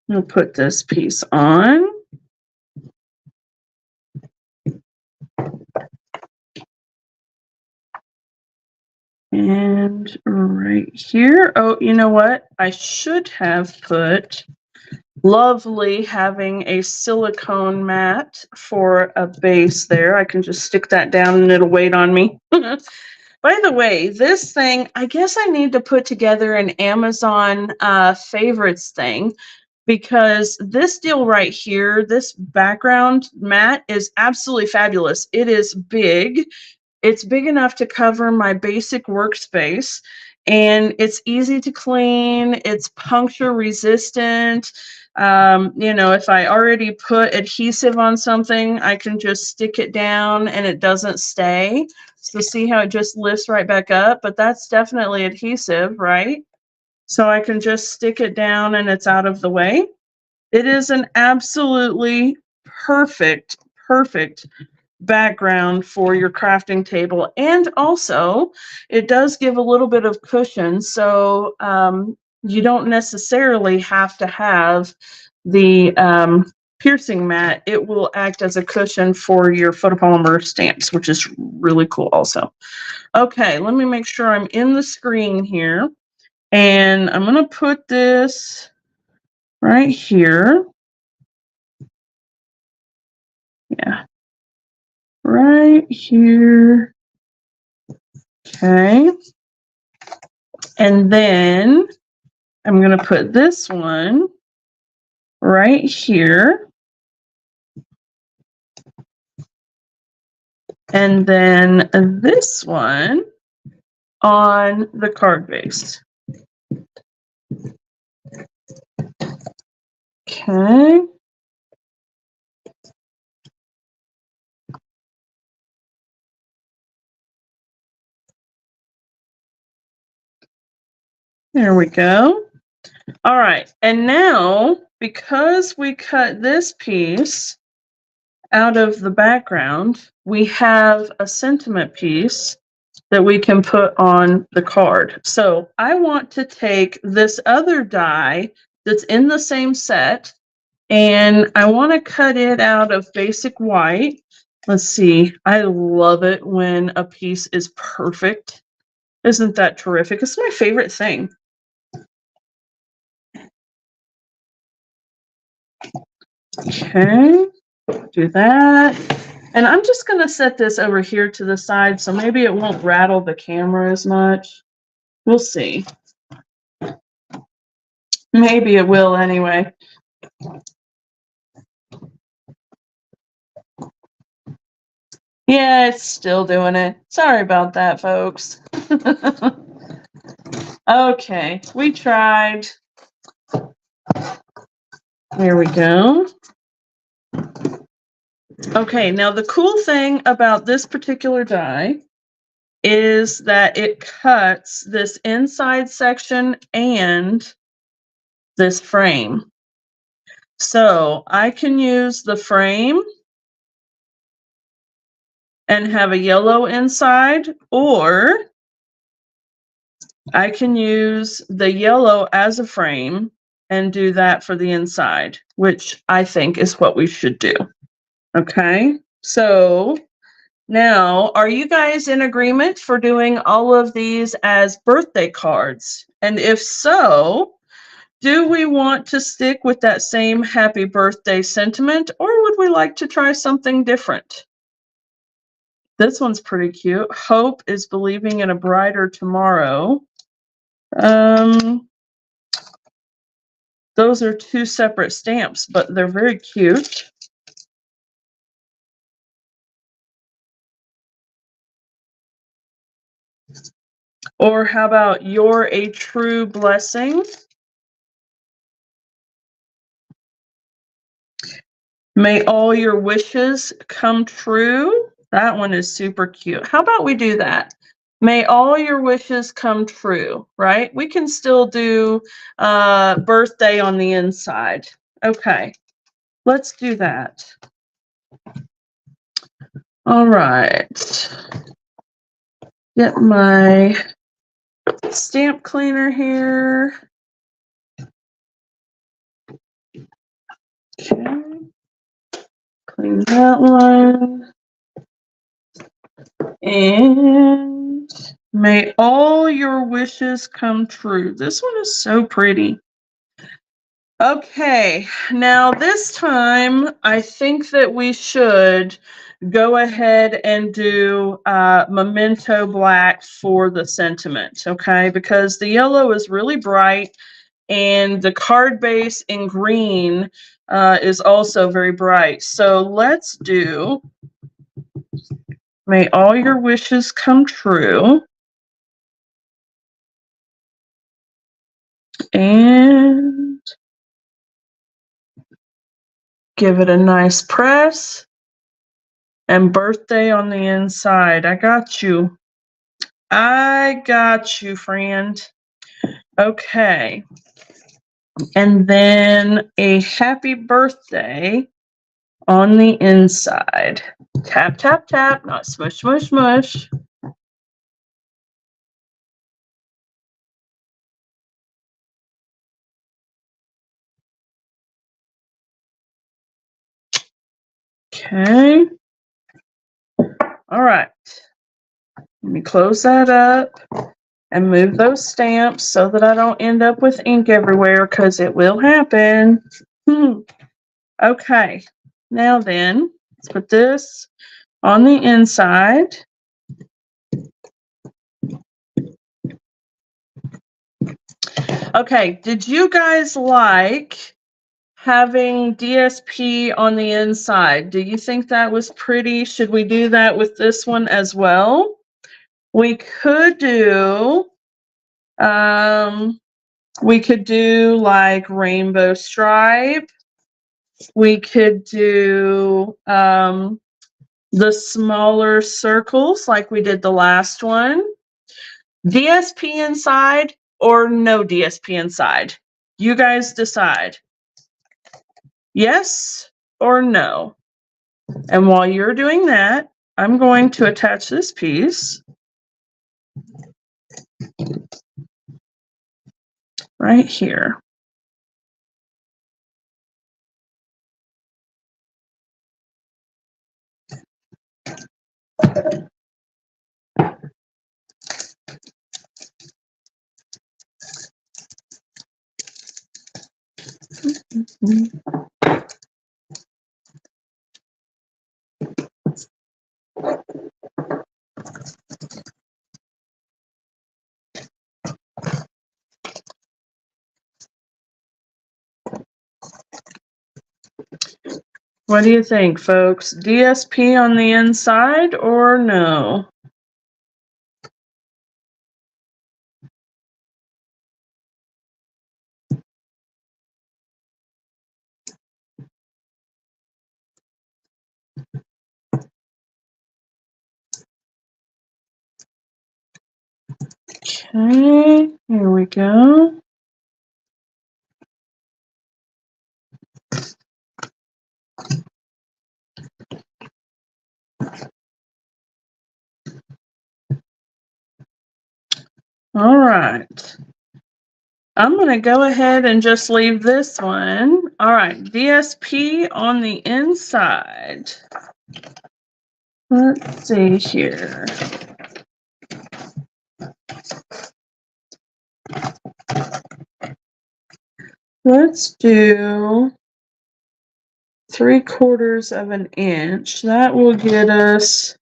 I'll put this piece on. And right here, oh, you know what? I should have put lovely having a silicone mat for a base there. I can just stick that down and it'll wait on me. By the way, this thing, I guess I need to put together an Amazon favorites thing, because this deal right here, this background mat is absolutely fabulous. It is big. It's big enough to cover my basic workspace, and it's easy to clean. It's puncture resistant. You know, if I already put adhesive on something, I can just stick it down and it doesn't stay. So see how it just lifts right back up? But that's definitely adhesive, right? So I can just stick it down and it's out of the way. It is an absolutely perfect background for your crafting table. And also, it does give a little bit of cushion, so you don't necessarily have to have the piercing mat. It will act as a cushion for your photopolymer stamps, which is really cool also. Okay, let me make sure I'm in the screen here. And I'm going to put this right here. Yeah. Right here. Okay. And then I'm going to put this one right here. And then this one on the card base. Okay. There we go. All right, and now because we cut this piece out of the background, we have a sentiment piece that we can put on the card. So I want to take this other die that's in the same set, and I want to cut it out of basic white. Let's see, I love it when a piece is perfect. Isn't that terrific? It's my favorite thing. Okay, do that. And I'm just going to set this over here to the side, so maybe it won't rattle the camera as much. We'll see. Maybe it will anyway. Yeah, it's still doing it. Sorry about that, folks. Okay, we tried. There we go. Okay, now the cool thing about this particular die is that it cuts this inside section and this frame. So I can use the frame and have a yellow inside, or I can use the yellow as a frame and do that for the inside, which I think is what we should do. Okay, so now, are you guys in agreement for doing all of these as birthday cards? And if so, do we want to stick with that same happy birthday sentiment, or would we like to try something different? This one's pretty cute. Hope is believing in a brighter tomorrow. Those are two separate stamps, but they're very cute. Or how about you're a true blessing? May all your wishes come true. That one is super cute. How about we do that? May all your wishes come true, right? We can still do birthday on the inside. Okay, let's do that. All right. Get my stamp cleaner here. Okay. Clean that one. And may all your wishes come true. This one is so pretty. Okay, now this time I think that we should go ahead and do Memento Black for the sentiment, okay? Because the yellow is really bright and the card base in green is also very bright. So let's do May all your wishes come true. And give it a nice press. And birthday on the inside. I got you. I got you, friend. Okay. And then a happy birthday on the inside. Tap, tap, tap, not smush, smush, smush. Okay. All right. Let me close that up and move those stamps so that I don't end up with ink everywhere, because it will happen. Okay. Now then, let's put this on the inside. Okay, did you guys like having DSP on the inside? Do you think that was pretty? Should we do that with this one as well? We could do like rainbow stripe. We could do the smaller circles like we did the last one. DSP inside or no DSP inside? You guys decide. Yes or no? And while you're doing that, I'm going to attach this piece right here. What do you think, folks? DSP on the inside or no? Okay, here we go. All right. I'm going to go ahead and just leave this one. All right, DSP on the inside. Let's see here. Let's do 3/4 of an inch. That will get us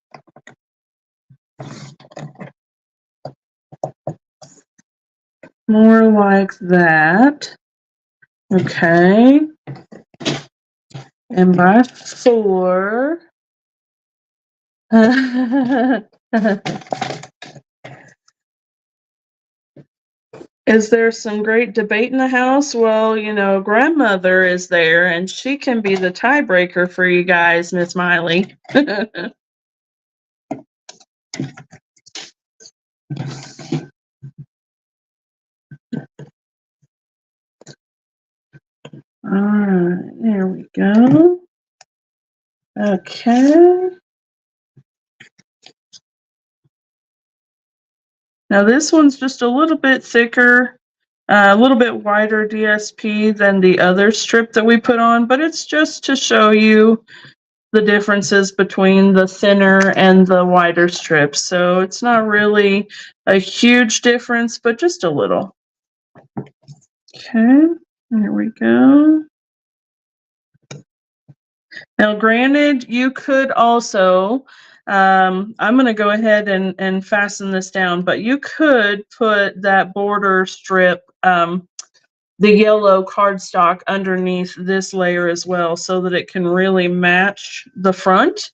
more like that. Okay. And by 4. Is there some great debate in the house? Well, you know, grandmother is there and she can be the tiebreaker for you guys, Miss Miley. All right, there we go. Okay. Now this one's just a little bit thicker, a little bit wider DSP than the other strip that we put on, but it's just to show you the differences between the thinner and the wider strips. So it's not really a huge difference, but just a little. Okay, there we go. Now, granted, you could also, I'm going to go ahead and fasten this down, but you could put that border strip, the yellow cardstock underneath this layer as well so that it can really match the front.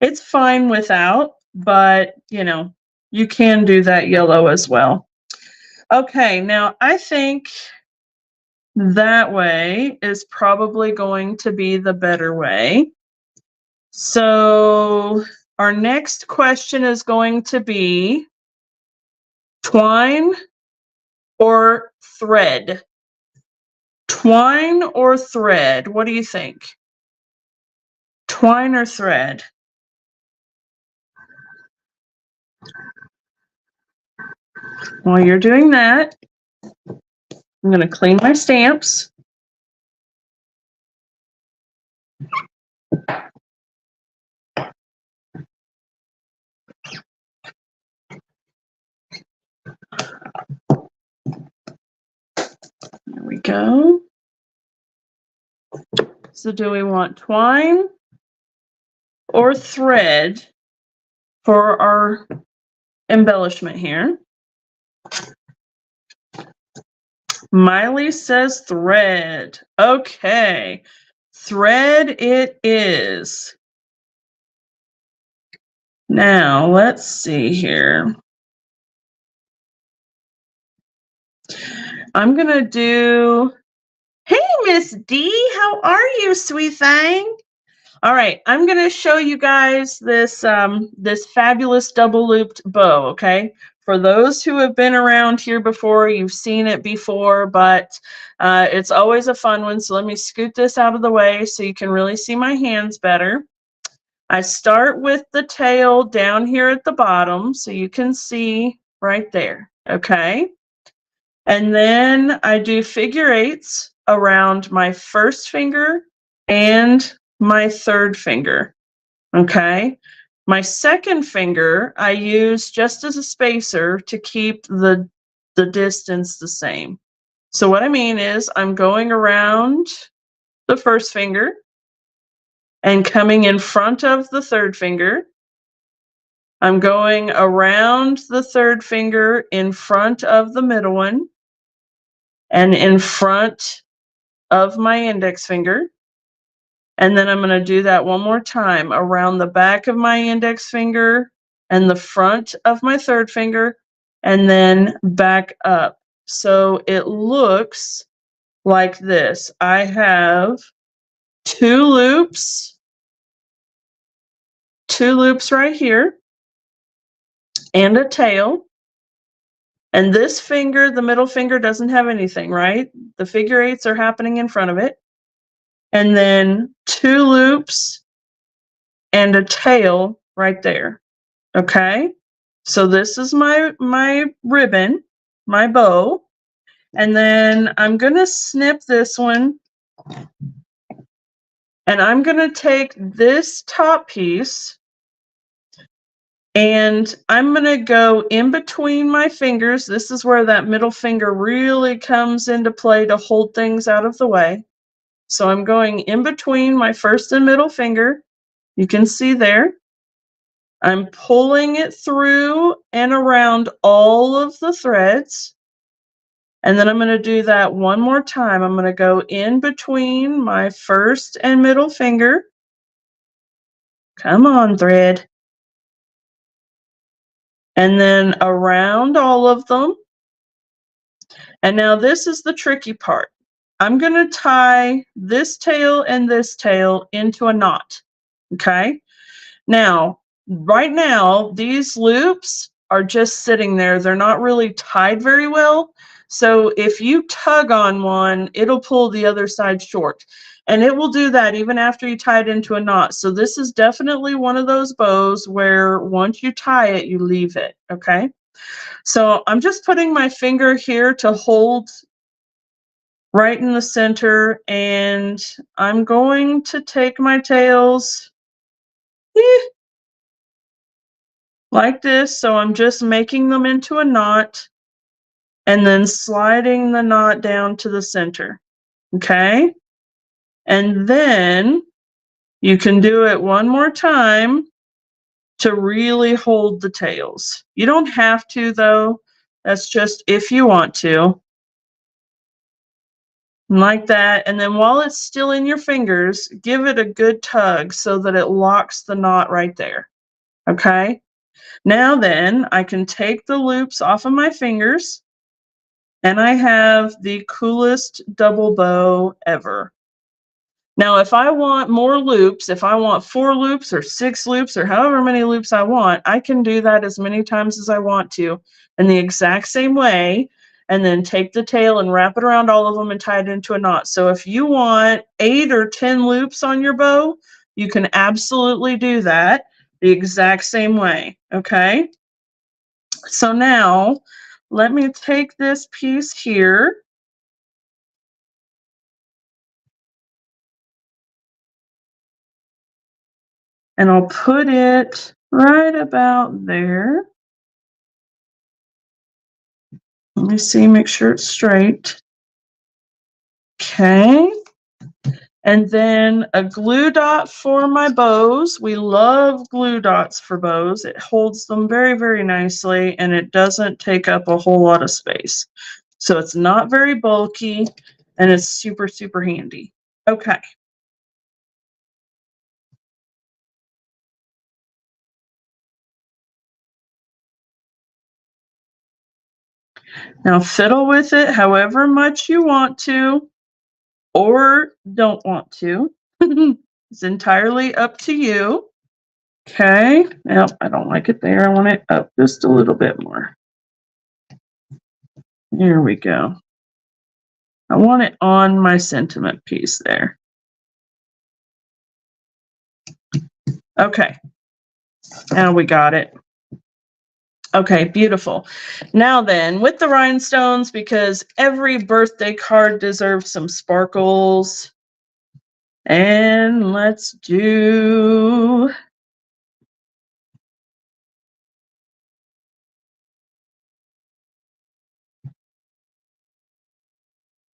It's fine without, but you know, you can do that yellow as well. Okay, now I think that way is probably going to be the better way. So our next question is going to be twine or thread? Twine or thread? What do you think? Twine or thread? While you're doing that, I'm going to clean my stamps. There we go. So do we want twine or thread for our embellishment here? Miley says thread. Okay, thread it is. Now, let's see here. I'm going to do, hey, Miss D. How are you, sweet thing? All right, I'm going to show you guys this fabulous double looped bow, okay? For those who have been around here before, you've seen it before, but it's always a fun one. So let me scoot this out of the way so you can really see my hands better. I start with the tail down here at the bottom so you can see right there, okay? And then I do figure eights around my first finger and my third finger, okay? My second finger I use just as a spacer to keep the distance the same. So what I mean is I'm going around the first finger and coming in front of the third finger. I'm going around the third finger in front of the middle one and in front of my index finger. And then I'm going to do that one more time around the back of my index finger and the front of my third finger and then back up. So it looks like this. I have two loops right here and a tail. And this finger, the middle finger, doesn't have anything, right? The figure eights are happening in front of it. And then two loops and a tail right there. Okay? So this is my ribbon, my bow. And then I'm going to snip this one. And I'm going to take this top piece and I'm going to go in between my fingers. This is where that middle finger really comes into play to hold things out of the way. So I'm going in between my first and middle finger. You can see there. I'm pulling it through and around all of the threads. And then I'm going to do that one more time. I'm going to go in between my first and middle finger. Come on, thread. And then around all of them. And now this is the tricky part. I'm going to tie this tail and this tail into a knot. Okay? Now, right now, these loops are just sitting there. They're not really tied very well. So if you tug on one, it'll pull the other side short. And it will do that even after you tie it into a knot. So this is definitely one of those bows where once you tie it, you leave it, okay? So I'm just putting my finger here to hold right in the center, and I'm going to take my tails like this. So I'm just making them into a knot and then sliding the knot down to the center. Okay. And then you can do it one more time to really hold the tails. You don't have to, though. That's just if you want to. Like that. And then while it's still in your fingers, give it a good tug so that it locks the knot right there. Okay. Now then, I can take the loops off of my fingers. And I have the coolest double bow ever. Now, if I want more loops, if I want 4 loops or 6 loops or however many loops I want, I can do that as many times as I want to in the exact same way, and then take the tail and wrap it around all of them and tie it into a knot. So if you want 8 or 10 loops on your bow, you can absolutely do that the exact same way, okay? So now, let me take this piece here. And I'll put it right about there. Let me see, make sure it's straight. Okay. And then a glue dot for my bows. We love glue dots for bows. It holds them very, very nicely, and it doesn't take up a whole lot of space. So it's not very bulky, and it's super, super handy. Okay. Now fiddle with it however much you want to. or don't want to. It's entirely up to you. Okay, now I don't like it there. I want it up just a little bit more. There we go. I want it on my sentiment piece there. Okay, now we got it. Okay, beautiful. Now then, with the rhinestones, because every birthday card deserves some sparkles, and let's do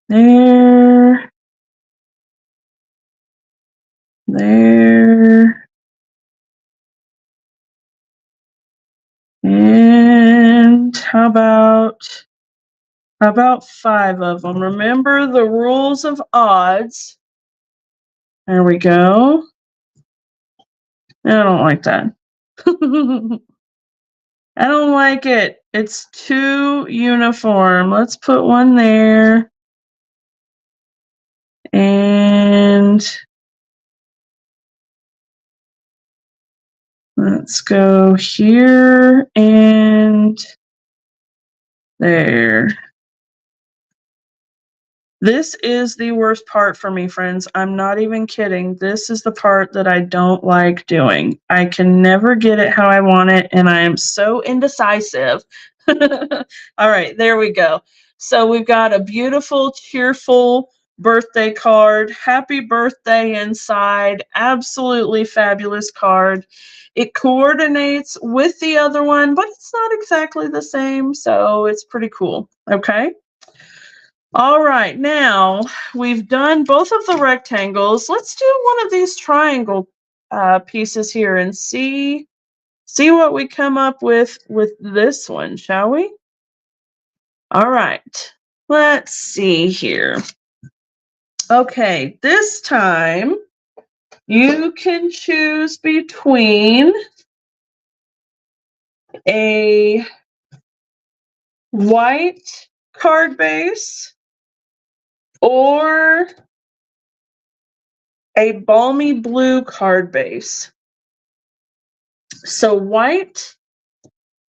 there, there, and how about 5 of them? Remember the rules of odds. There we go. I don't like that. I don't like it. It's too uniform. Let's put one there. And let's go here and there. This is the worst part for me, friends. I'm not even kidding. This is the part that I don't like doing. I can never get it how I want it, and I am so indecisive. All right, there we go. So we've got a beautiful, cheerful birthday card. Happy birthday inside. Absolutely fabulous card. It coordinates with the other one, but it's not exactly the same, so it's pretty cool. Okay. All right, now we've done both of the rectangles. Let's do one of these triangle pieces here and see what we come up with this one, shall we? All right, let's see here. Okay, this time you can choose between a white card base or a balmy blue card base. So white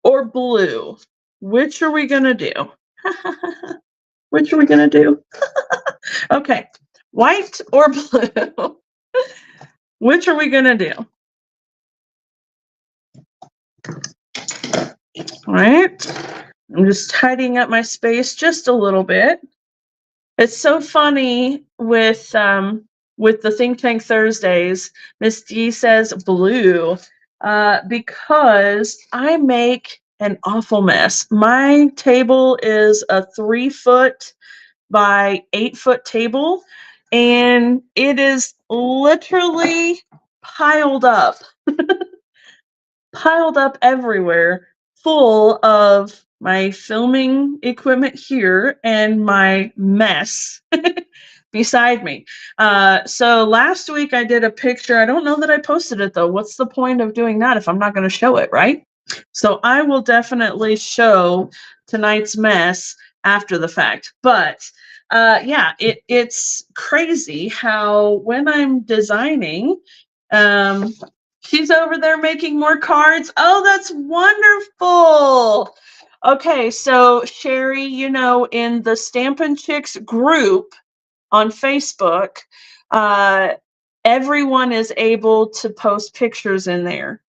or blue, which are we gonna do? Which are we gonna do? Okay, white or blue? Which are we gonna do? All right, I'm just tidying up my space just a little bit. It's so funny with the Think Tank Thursdays. Miss D says blue because I make an awful mess. My table is a 3-foot by 8-foot table, and it is literally piled up everywhere, full of my filming equipment here and my mess beside me. So last week I did a picture. I don't know that I posted it though. What's the point of doing that if I'm not going to show it, right? So I will definitely show tonight's mess after the fact. But yeah, it's crazy how when I'm designing, she's over there making more cards. Oh, that's wonderful. Okay, so Sherry, in the Stampin' Chicks group on Facebook, everyone is able to post pictures in there.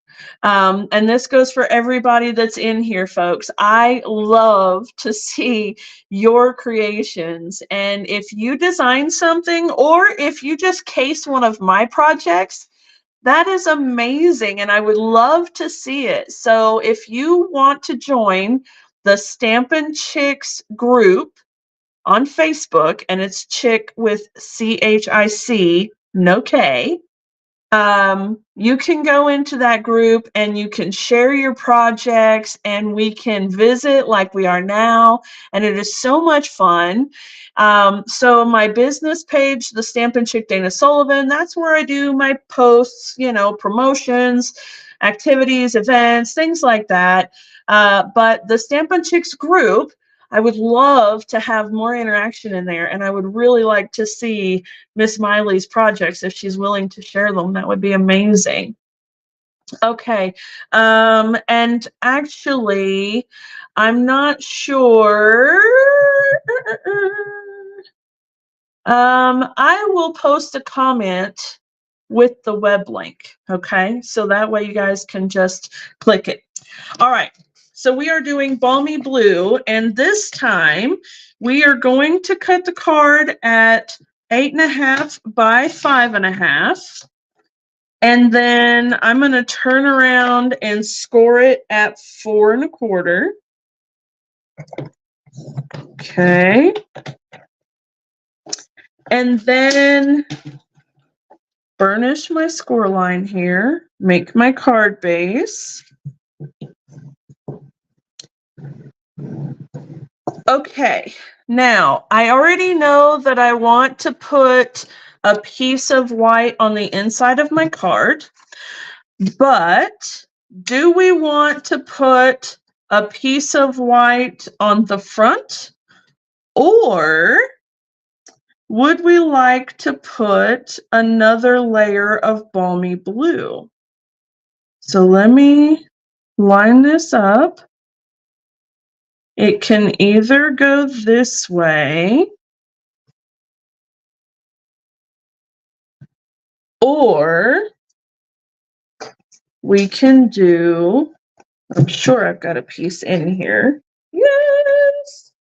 And this goes for everybody that's in here, folks. I love to see your creations. And if you design something or if you just case one of my projects, that is amazing. And I would love to see it. So if you want to join the Stampin' Chicks group on Facebook, and it's Chick with CHIC, no K, you can go into that group and you can share your projects and we can visit like we are now, and it is so much fun. So my business page, the Stampin' Chick Dana Sullivan, that's where I do my posts, promotions, activities, events, things like that. But the Stampin' Chicks group, I would love to have more interaction in there, and I would really like to see Miss Miley's projects if she's willing to share them. That would be amazing. Okay, and actually, I'm not sure. I will post a comment with the web link, okay? So that way you guys can just click it. All right, so we are doing Balmy Blue, and this time we are going to cut the card at 8.5 by 5.5. And then I'm going to turn around and score it at 4.25. Okay. And then burnish my score line here, make my card base. Okay, now I already know that I want to put a piece of white on the inside of my card, but do we want to put a piece of white on the front, or would we like to put another layer of Balmy Blue? So let me line this up. It can either go this way, or we can do, I'm sure I've got a piece in here. Yes.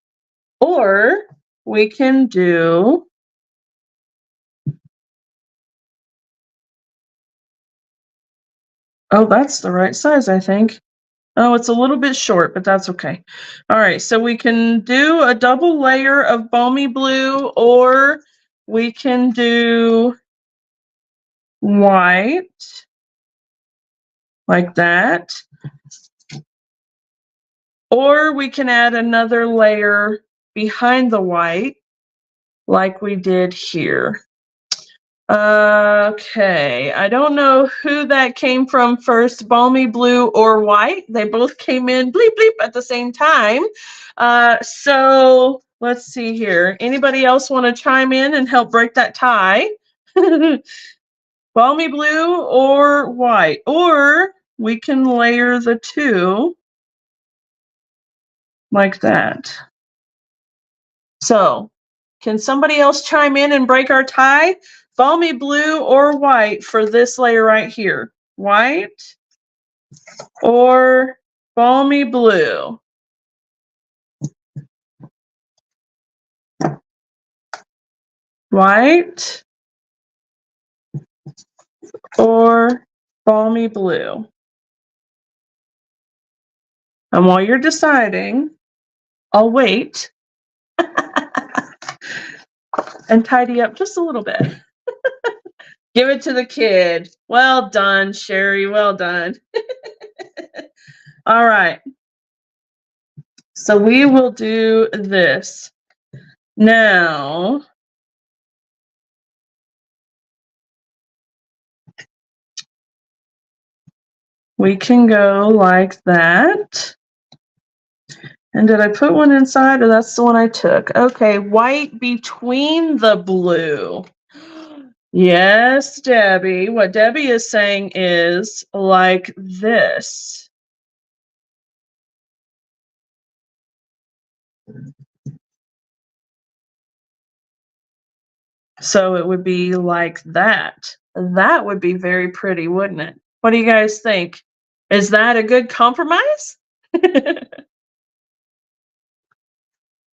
Or we can do, oh, that's the right size, I think. Oh, it's a little bit short, but that's okay. All right, so we can do a double layer of Balmy Blue, or we can do white, like that. Or we can add another layer behind the white, like we did here. Okay, I don't know who that came from first, Balmy Blue or white. They both came in bleep bleep at the same time. So let's see here. Anybody else want to chime in and help break that tie? Balmy Blue or white? Or we can layer the two like that. So can somebody else chime in and break our tie? Balmy Blue or white for this layer right here? White or Balmy Blue? White or Balmy Blue? And while you're deciding, I'll wait and tidy up just a little bit. Give it to the kid. Well done, Sherry. Well done. All right. So we will do this. Now, we can go like that. And did I put one inside, or that's the one I took? Okay, white between the blue. Yes, Debbie. What Debbie is saying is like this. So it would be like that. That would be very pretty, wouldn't it? What do you guys think? Is that a good compromise?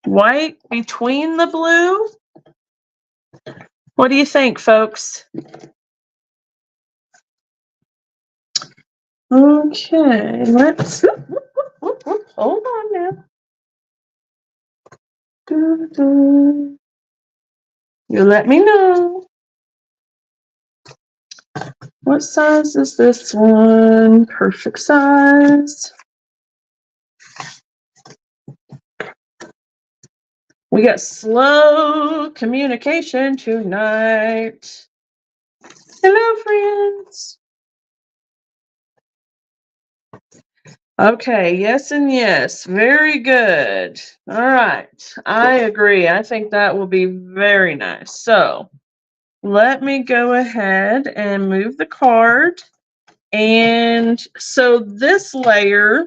White between the blue? What do you think, folks? Okay, let's hold on now. You let me know. What size is this one? Perfect size. We got slow communication tonight. Hello, friends. Okay, yes and yes. Very good. All right. I agree. I think that will be very nice. So let me go ahead and move the card. And so this layer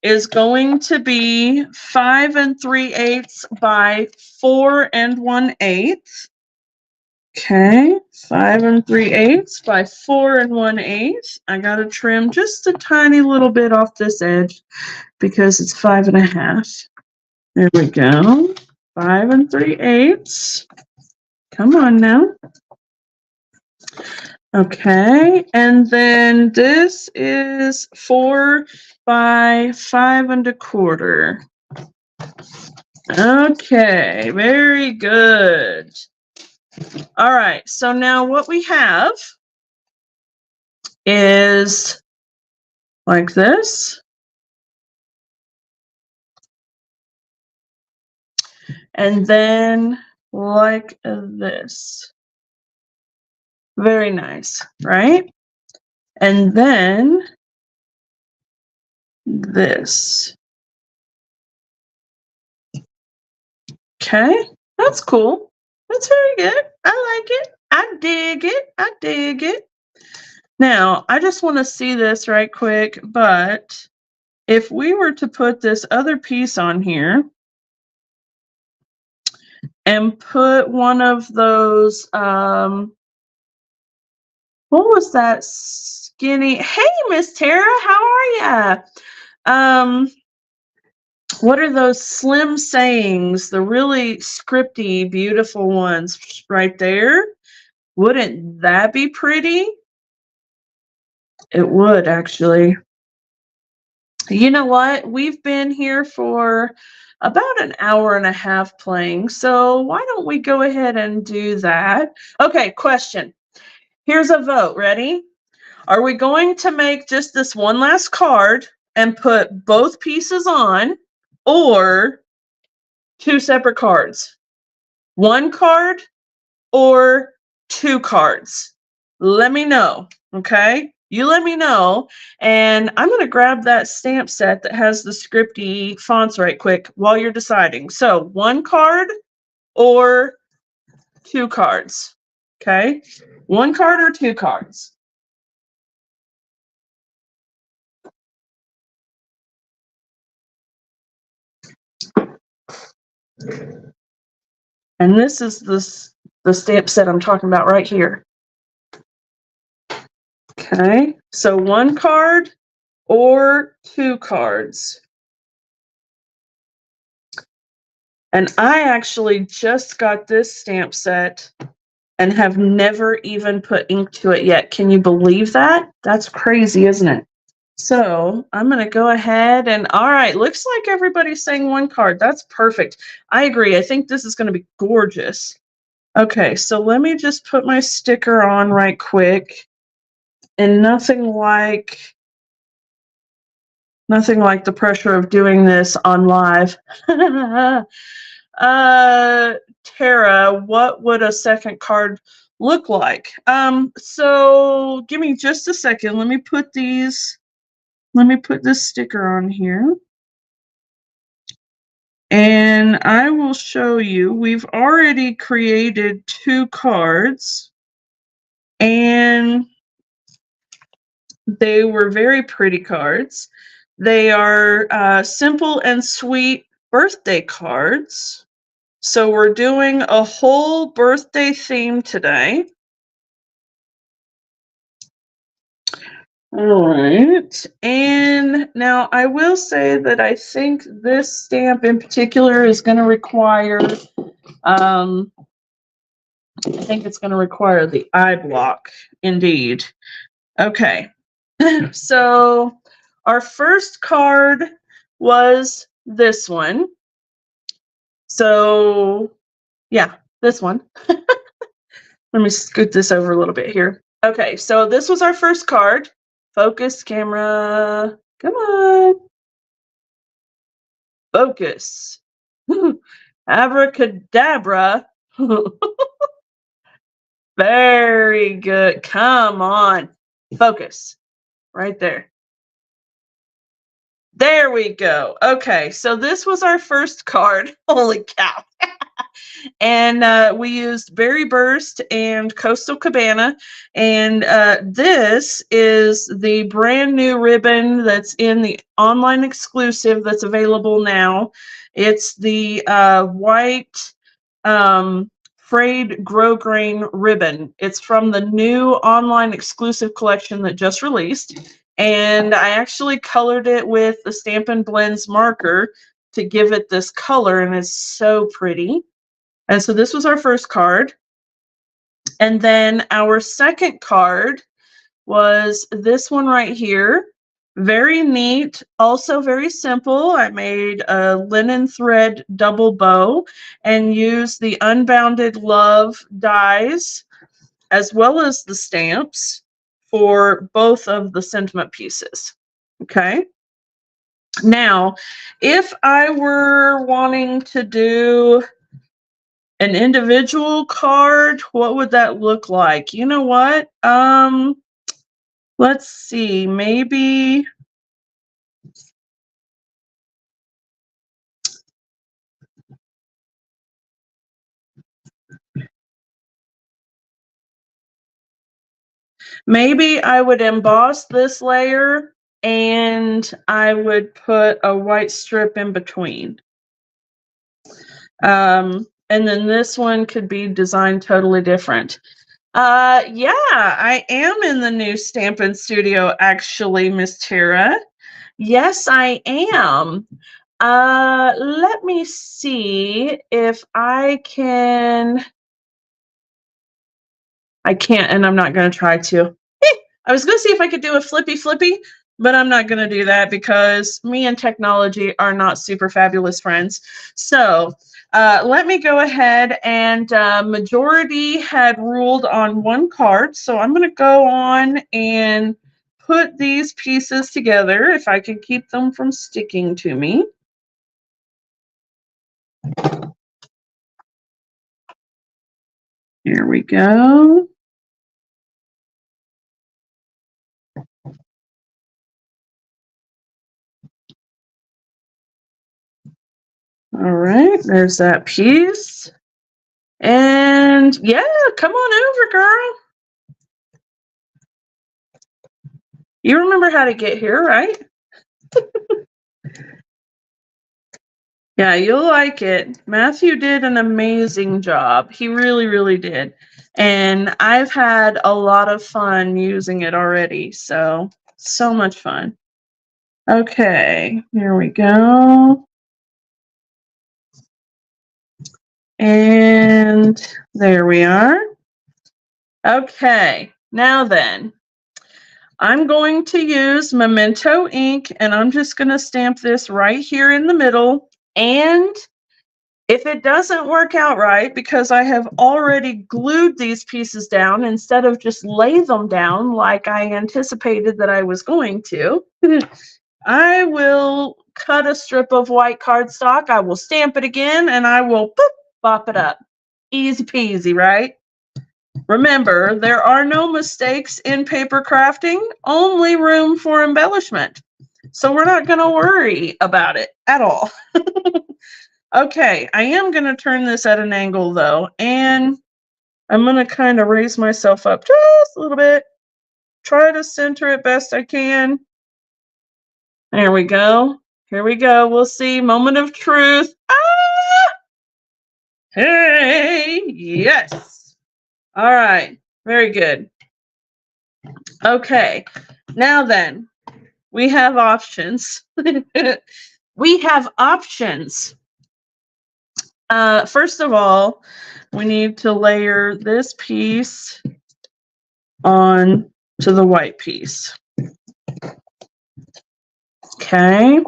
is going to be 5 3/8 by 4 1/8. Okay, 5 3/8 by 4 1/8. I gotta trim just a tiny little bit off this edge because it's 5.5. There we go. 5 3/8. Come on now. Okay, and then this is 4 by 5 1/4. Okay, very good. All right, so now what we have is like this. And then like this. Very nice, right? And then this. Okay, that's cool. That's very good. I like it. I dig it. I dig it. Now, I just want to see this right quick, but if we were to put this other piece on here and put one of those, what was that skinny? Hey, Miss Tara, how are ya? What are those slim sayings? The really scripty, beautiful ones right there. Wouldn't that be pretty? It would actually. You know what? We've been here for about an hour and a half playing, so why don't we go ahead and do that? Okay, question. Here's a vote. Ready? Are we going to make just this one last card and put both pieces on, or two separate cards? One card or two cards? Let me know, okay? You let me know, and I'm going to grab that stamp set that has the scripty fonts right quick while you're deciding. So, one card or two cards, okay? One card or two cards? And this is the stamp set I'm talking about right here. Okay, so one card or two cards. And I actually just got this stamp set and have never even put ink to it yet. Can you believe that? That's crazy, isn't it? So I'm going to go ahead and, all right, looks like everybody's saying one card. That's perfect. I agree. I think this is going to be gorgeous. Okay, so let me just put my sticker on right quick. And nothing like the pressure of doing this on live. Tara, what would a second card look like? So give me just a second. Let me put this sticker on here. And I will show you. We've already created two cards, and they were very pretty cards. They are simple and sweet birthday cards. So we're doing a whole birthday theme today. All right. And now I will say that I think this stamp in particular is going to require, I think it's going to require the eye block, indeed. Okay. So our first card was this one. So yeah, this one. Let me scoot this over a little bit here. Okay, so this was our first card. Focus, camera. Come on. Focus. Abracadabra. Very good. Come on. Focus. Right there. There we go. Okay, so this was our first card. Holy cow. And we used Berry Burst and Coastal Cabana. And this is the brand new ribbon that's in the online exclusive that's available now. It's the white frayed grosgrain ribbon. It's from the new online exclusive collection that just released. And I actually colored it with the Stampin' Blends marker to give it this color, and it's so pretty. And so this was our first card. And then our second card was this one right here. Very neat, also very simple. I made a linen thread double bow and used the Unbounded Love dies as well as the stamps for both of the sentiment pieces. Okay. Now, if I were wanting to do an individual card, what would that look like? You know what? Let's see. Maybe I would emboss this layer and I would put a white strip in between. And then this one could be designed totally different. Yeah, I am in the new Stampin' Studio, actually, Miss Tara. Yes, I am. Let me see if I can. I can't, and I'm not going to try to. I was going to see if I could do a flippy, but I'm not going to do that because me and technology are not super fabulous friends. So let me go ahead, and majority had ruled on one card. So I'm going to go on and put these pieces together if I can keep them from sticking to me. Here we go. All right, there's that piece. And yeah, come on over, girl. You remember how to get here, right? Yeah, you'll like it. Matthew did an amazing job. He really, really did. And I've had a lot of fun using it already. So much fun. Okay, here we go. And there we are. Okay, now then, I'm going to use Memento ink, and I'm just going to stamp this right here in the middle. And if it doesn't work out right, because I have already glued these pieces down instead of just lay them down like I anticipated that I was going to, I will cut a strip of white cardstock, I will stamp it again, and I will boop, bop it up. Easy peasy, right? Remember, there are no mistakes in paper crafting, only room for embellishment. So we're not going to worry about it at all. Okay, I am going to turn this at an angle though, and I'm going to kind of raise myself up just a little bit. Try to center it best I can. There we go. Here we go. We'll see. Moment of truth. Ah! Hey, yes. All right. Very good. Okay. Now then, we have options. We have options. First of all, we need to layer this piece on to the white piece. Okay.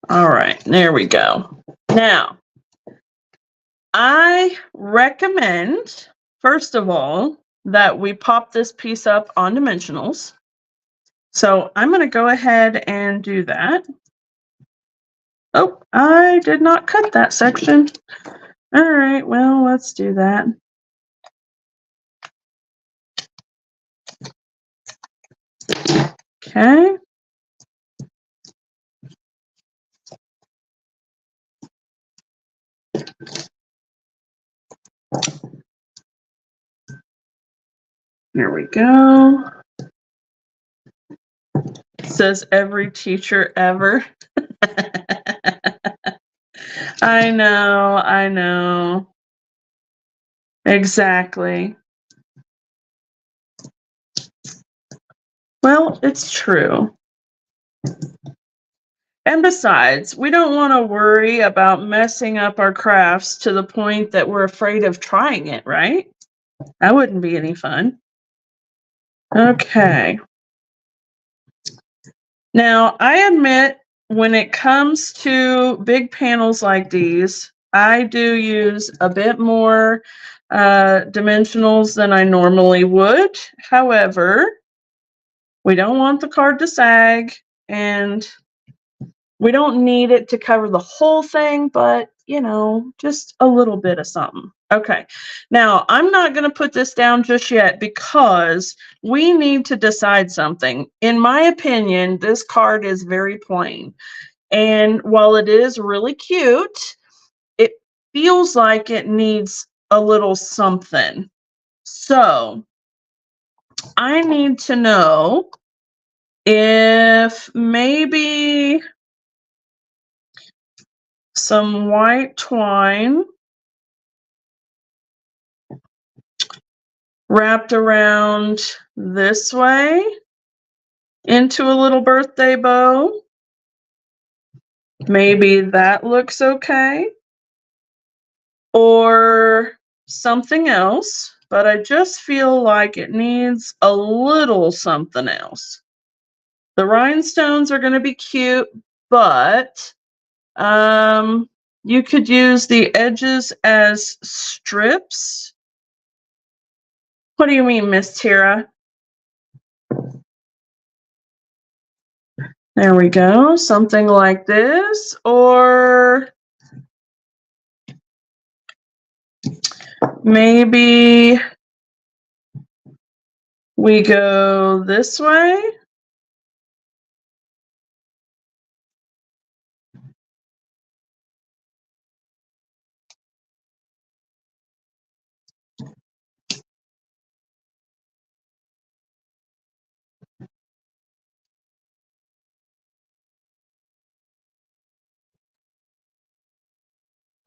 All right, there we go. Now, I recommend, first of all, that we pop this piece up on dimensionals. So I'm going to go ahead and do that. Oh, I did not cut that section. All right, well, let's do that. Okay. Here we go. Says every teacher ever. I know. Exactly. Well, it's true. And besides, we don't want to worry about messing up our crafts to the point that we're afraid of trying it, right? That wouldn't be any fun. Okay. Now, I admit when it comes to big panels like these, I do use a bit more dimensionals than I normally would. However, we don't want the card to sag, and we don't need it to cover the whole thing, but you know, just a little bit of something. Okay, now I'm not going to put this down just yet because we need to decide something. In my opinion, this card is very plain. And while it is really cute, it feels like it needs a little something. So I need to know if maybe some white twine wrapped around this way into a little birthday bow. Maybe that looks okay. Or something else, but I just feel like it needs a little something else. The rhinestones are going to be cute, but you could use the edges as strips. What do you mean, Miss Tira? There we go, something like this, or maybe we go this way.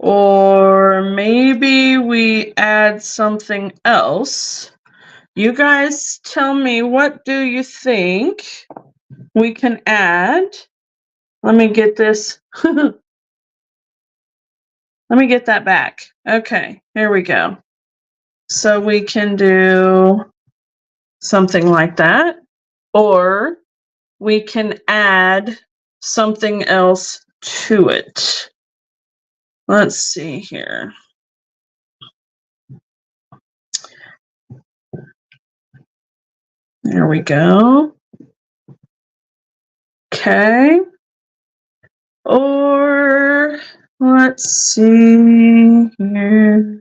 Or maybe we add something else. You guys tell me, what do you think we can add? Let me get this. Let me get that back. Okay, here we go. So we can do something like that, or we can add something else to it. Let's see here. There we go. Okay. Or let's see here.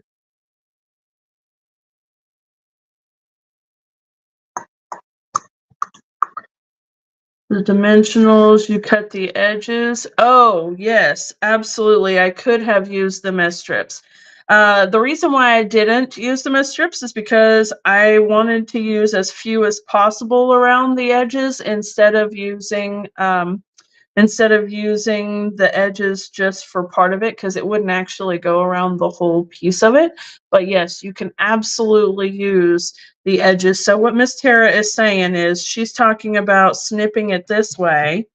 The dimensionals, you cut the edges. Oh, yes, absolutely. I could have used them as strips. The reason why I didn't use them as strips is because I wanted to use as few as possible around the edges instead of using the edges just for part of it, because it wouldn't actually go around the whole piece of it. But yes, you can absolutely use the edges. So what Miss Tara is saying is she's talking about snipping it this way,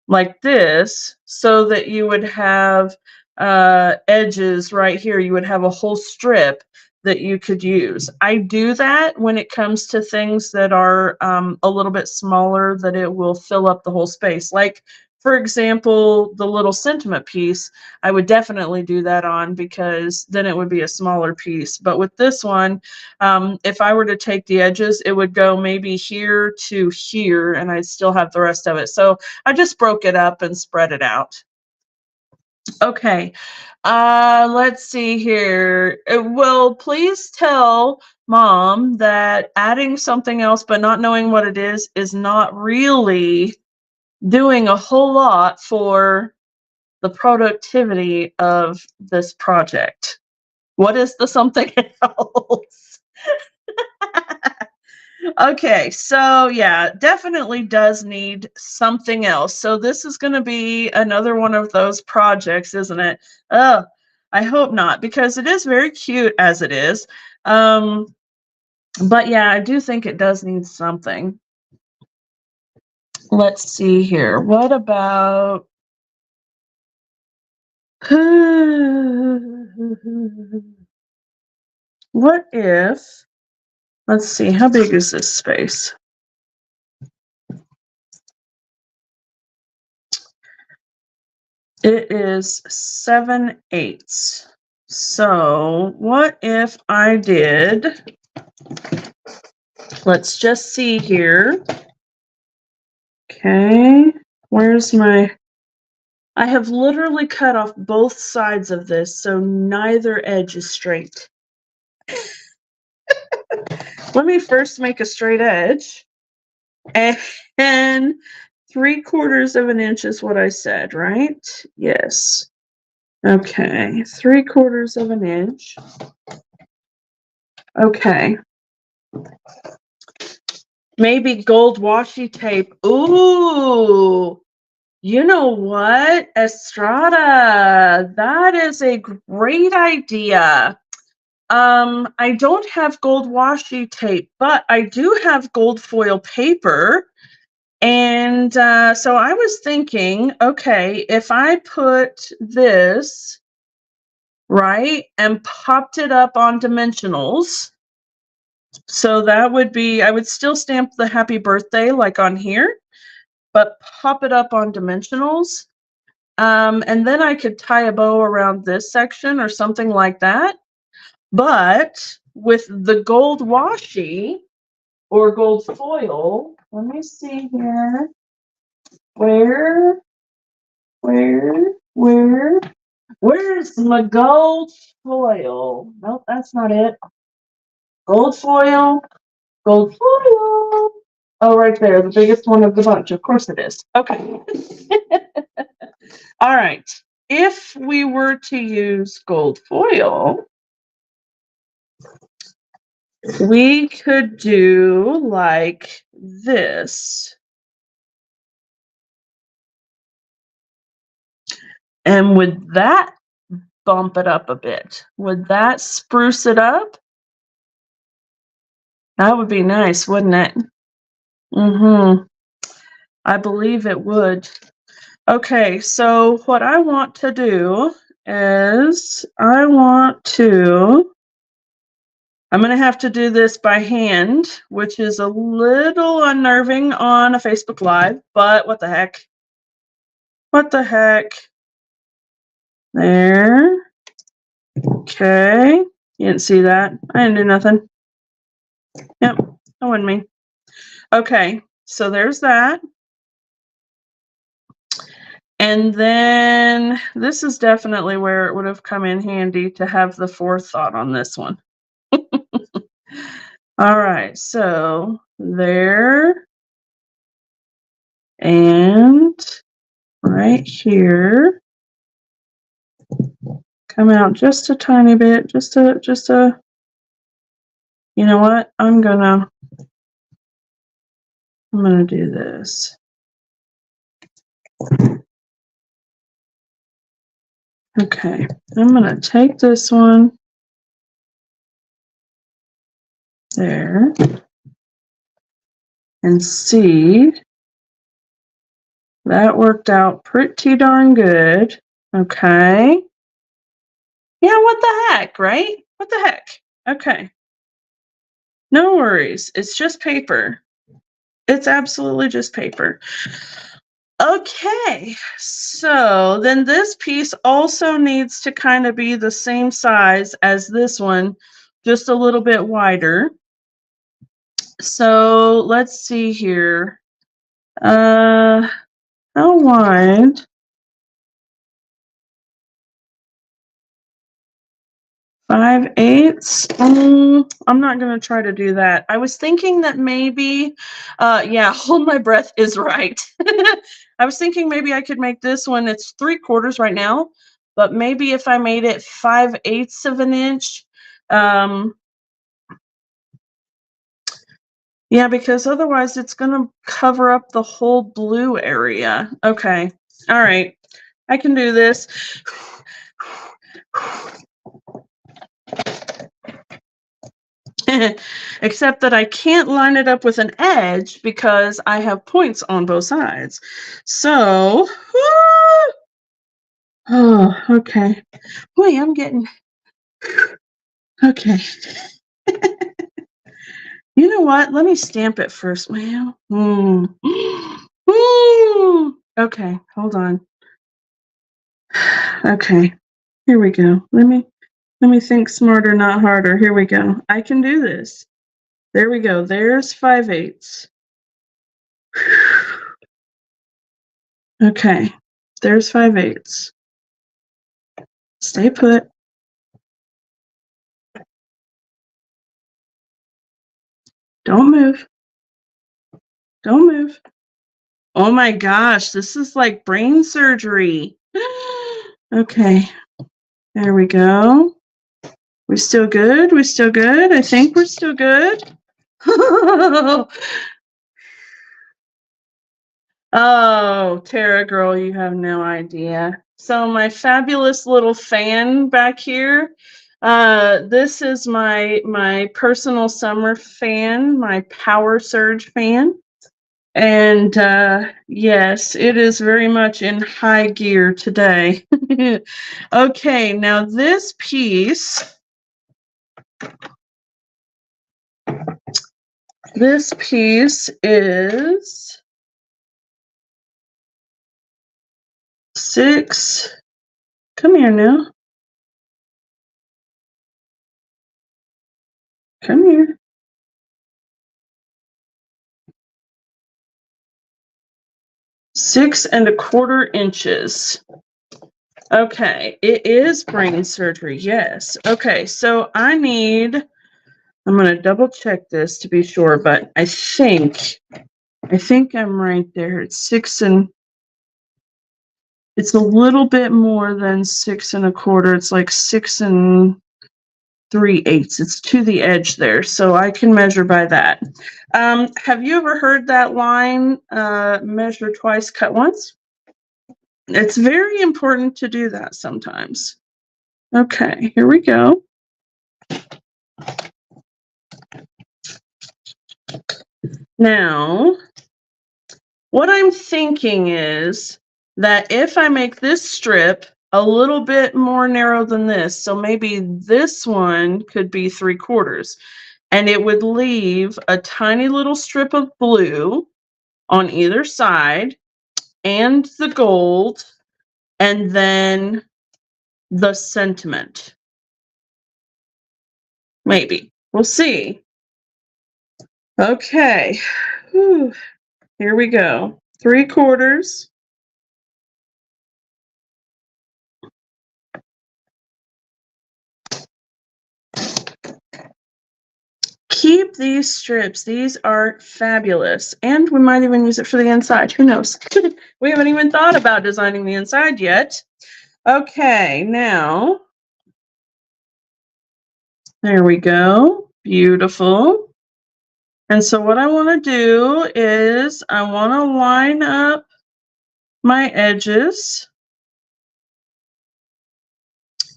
like this, so that you would have edges right here. You would have a whole strip that you could use. I do that when it comes to things that are a little bit smaller, that it will fill up the whole space. Like, for example, the little sentiment piece, I would definitely do that on, because then it would be a smaller piece. But with this one, if I were to take the edges, it would go maybe here to here, and I'd still have the rest of it. So I just broke it up and spread it out. Okay, let's see here. Well, please tell Mom that adding something else but not knowing what it is not really doing a whole lot for the productivity of this project. What is the something else? Okay, so yeah, definitely does need something else. So this is going to be another one of those projects, isn't it? Oh, I hope not, because it is very cute as it is. But yeah, I do think it does need something. Let's see here. What about what if, let's see, how big is this space? It is 7/8. So what if I did, let's just see here. Okay, where's my, I have literally cut off both sides of this, so neither edge is straight. Let me first make a straight edge. And 3/4 of an inch is what I said, right? Yes. Okay, 3/4 of an inch. Okay. Maybe gold washi tape. Ooh, you know what, Estrada? That is a great idea. I don't have gold washi tape, but I do have gold foil paper. And so I was thinking, okay, if I put this, right, and popped it up on dimensionals, so that would be, I would still stamp the happy birthday like on here, but pop it up on dimensionals. And then I could tie a bow around this section or something like that. But with the gold washi or gold foil, let me see here. Where's my gold foil? Nope, that's not it. Gold foil, gold foil. Oh, right there, the biggest one of the bunch. Of course it is. Okay. All right. If we were to use gold foil, we could do like this. And would that bump it up a bit? Would that spruce it up? That would be nice, wouldn't it? I believe it would. Okay, so what I want to do is I'm going to have to do this by hand, which is a little unnerving on a Facebook Live, but what the heck? What the heck? There. Okay. You didn't see that. I didn't do nothing. Yep, that wasn't me. Okay, so there's that. And then this is definitely where it would have come in handy to have the forethought on this one. All right, so there and right here. Come out just a tiny bit, just a, you know what? I'm gonna do this. Okay, I'm gonna take this one there and see. That worked out pretty darn good. Okay. Yeah, what the heck, right? What the heck? Okay. No worries. It's just paper. It's absolutely just paper. Okay, so then this piece also needs to kind of be the same size as this one, just a little bit wider. So let's see here. How wide? 5/8. I'm not going to try to do that. I was thinking that maybe, yeah, hold my breath is right. I was thinking maybe I could make this one, it's 3/4 right now, but maybe if I made it 5/8 of an inch, yeah, because otherwise it's going to cover up the whole blue area. Okay. All right. I can do this. Except that I can't line it up with an edge because I have points on both sides. So, oh, okay. Wait, I'm getting, okay. You know what? Let me stamp it first. Well, okay, hold on. Okay, here we go. Let me think smarter, not harder. Here we go. I can do this. There we go. There's 5/8. Okay, there's 5/8. Stay put. Don't move. Don't move. Oh my gosh, this is like brain surgery. Okay, there we go. We still good? We still good? I think we're still good. Oh, Tara girl, you have no idea. So my fabulous little fan back here, this is my personal summer fan, my Power Surge fan. And yes, it is very much in high gear today. Okay, now this piece is 6. Come here now. Come here. Six and a quarter inches. Okay, it is brain surgery, yes. Okay, so I'm going to double check this to be sure, but I think I'm right there. It's 6 and it's a little bit more than 6 and a quarter. It's like 6 and 3/8. It's to the edge there, so I can measure by that. Have you ever heard that line, measure twice, cut once? It's very important to do that sometimes. Okay, here we go. Now, what I'm thinking is that if I make this strip a little bit more narrow than this, so maybe this one could be 3/4, and it would leave a tiny little strip of blue on either side and the gold, and then the sentiment. Maybe. We'll see. Okay. Whew. Here we go. 3/4. Keep these strips. These are fabulous. And we might even use it for the inside. Who knows? We haven't even thought about designing the inside yet. Okay, now, there we go. Beautiful. And so what I want to do is I want to line up my edges.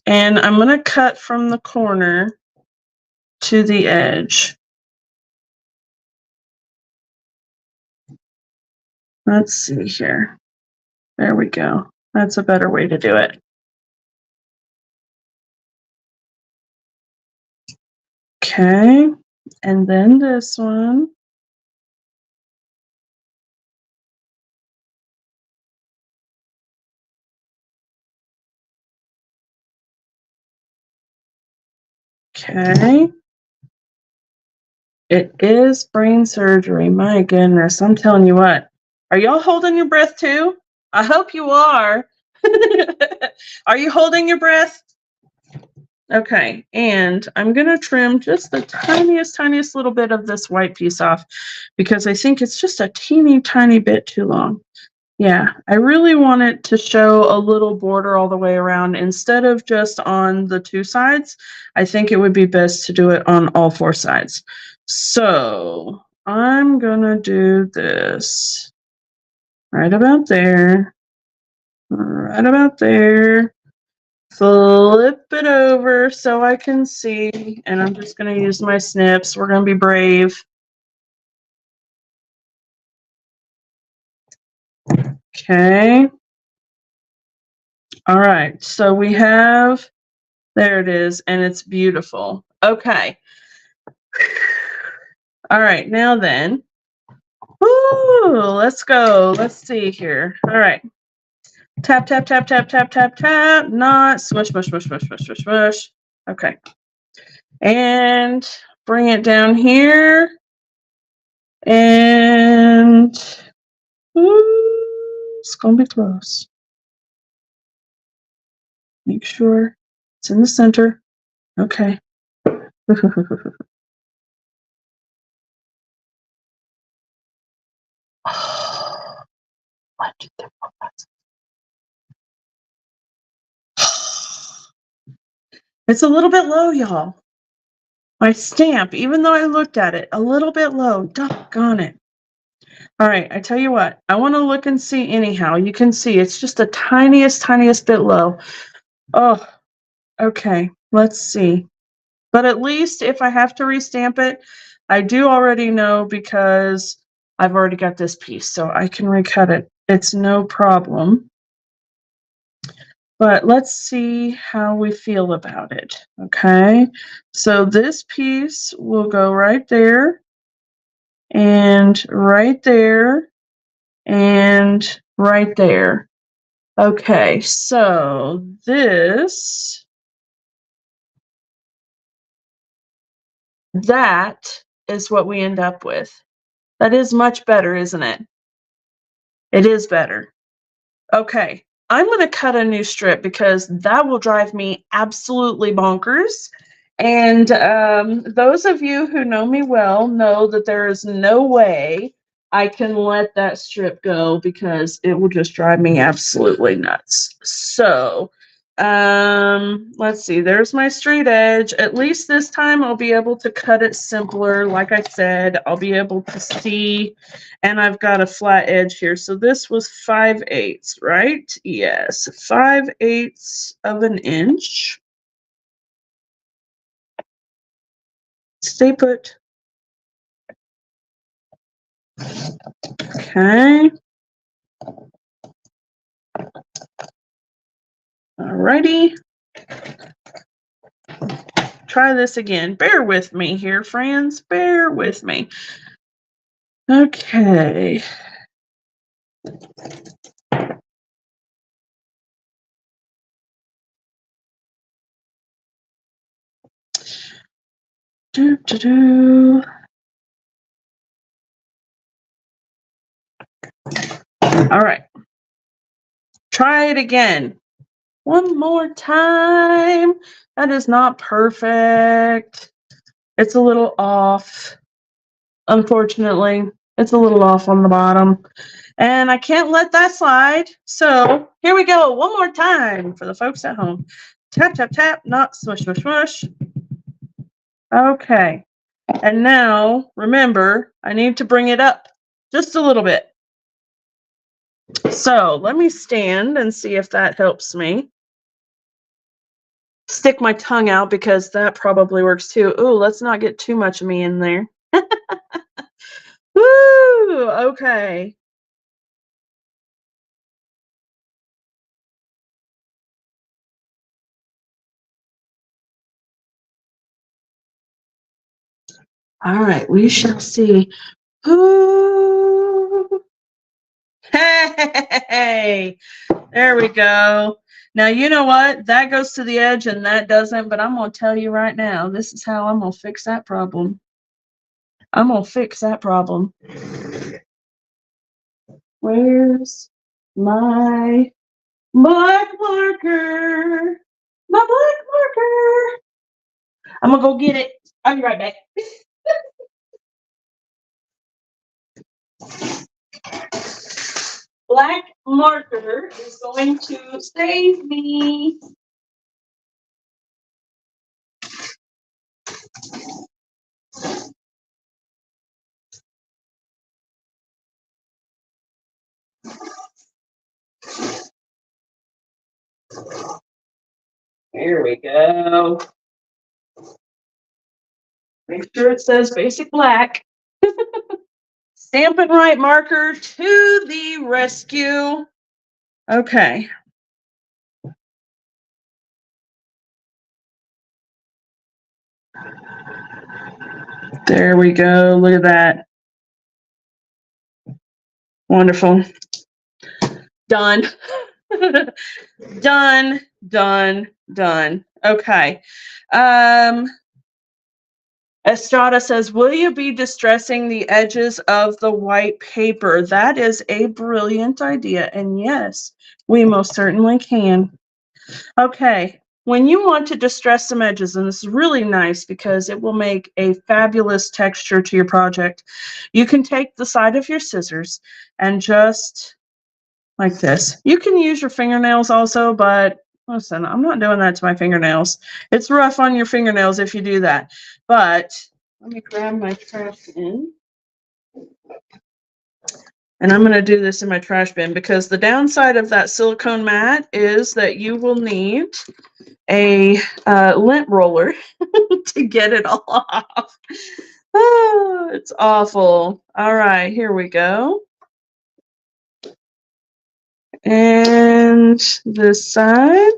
And I'm going to cut from the corner to the edge. Let's see here. There we go. That's a better way to do it. Okay, and then this one. Okay. It is brain surgery. My goodness, I'm telling you what. Are y'all holding your breath too? I hope you are. Are you holding your breath? Okay, and I'm going to trim just the tiniest little bit of this white piece off because I think it's just a teeny tiny bit too long. Yeah, I really want it to show a little border all the way around instead of just on the two sides. I think it would be best to do it on all four sides. So I'm going to do this right about there, right about there. Flip it over so I can see, and I'm just going to use my snips. We're going to be brave. Okay. All right, so we have, there it is, and it's beautiful. Okay. All right, now then, woo, let's go. Let's see here. All right. Tap, tap, tap, tap, tap, tap, tap, not swish, swish, swish, swish, swish, swish, swish. Okay. And bring it down here. And it's going to be close. Make sure it's in the center. Okay. It's a little bit low, y'all. My stamp, even though I looked at it, a little bit low. Doggone it. All right, I tell you what, I want to look and see anyhow. You can see it's just the tiniest bit low. Oh, okay. Let's see. But at least if I have to restamp it, I do already know because I've already got this piece, so I can recut it. It's no problem. But let's see how we feel about it. Okay, so this piece will go right there, and right there, and right there. Okay, so that is what we end up with. That is much better, isn't it? It is better. Okay, I'm going to cut a new strip because that will drive me absolutely bonkers. And those of you who know me well know that there is no way I can let that strip go because it will just drive me absolutely nuts. So let's see, there's my straight edge. At least this time I'll be able to cut it simpler. Like I said, I'll be able to see, and I've got a flat edge here. So this was 5/8, right? Yes, 5/8 of an inch. Stay put. Okay. Alrighty. Try this again. Bear with me here, friends. Bear with me. Okay. Do. All right. Try it again. One more time. That is not perfect. It's a little off. Unfortunately, it's a little off on the bottom. And I can't let that slide. So here we go. One more time for the folks at home. Tap, tap, tap, not smush, smush, smush. Okay. And now, remember, I need to bring it up just a little bit. So let me stand and see if that helps me. Stick my tongue out because that probably works too. Ooh, let's not get too much of me in there. Woo! Okay. All right, we shall see. Ooh. Hey, there we go. Now, you know what? That goes to the edge and that doesn't, but I'm going to tell you right now, this is how I'm going to fix that problem. I'm going to fix that problem. Where's my black marker? my black marker. I'm gonna go get it. I'll be right back. Black marker is going to save me. Here we go. Make sure it says basic black. Stampin' Right marker to the rescue. Okay. There we go. Look at that. Wonderful. Done. Done, done, done. Okay. Estrada says, will you be distressing the edges of the white paper? That is a brilliant idea. And yes, we most certainly can. Okay. When you want to distress some edges, and this is really nice because it will make a fabulous texture to your project, you can take the side of your scissors and just like this. You can use your fingernails also, but listen, I'm not doing that to my fingernails. It's rough on your fingernails if you do that. But let me grab my trash bin. And I'm going to do this in my trash bin because the downside of that silicone mat is that you will need a lint roller to get it all off. Oh, it's awful. All right, here we go. And this side.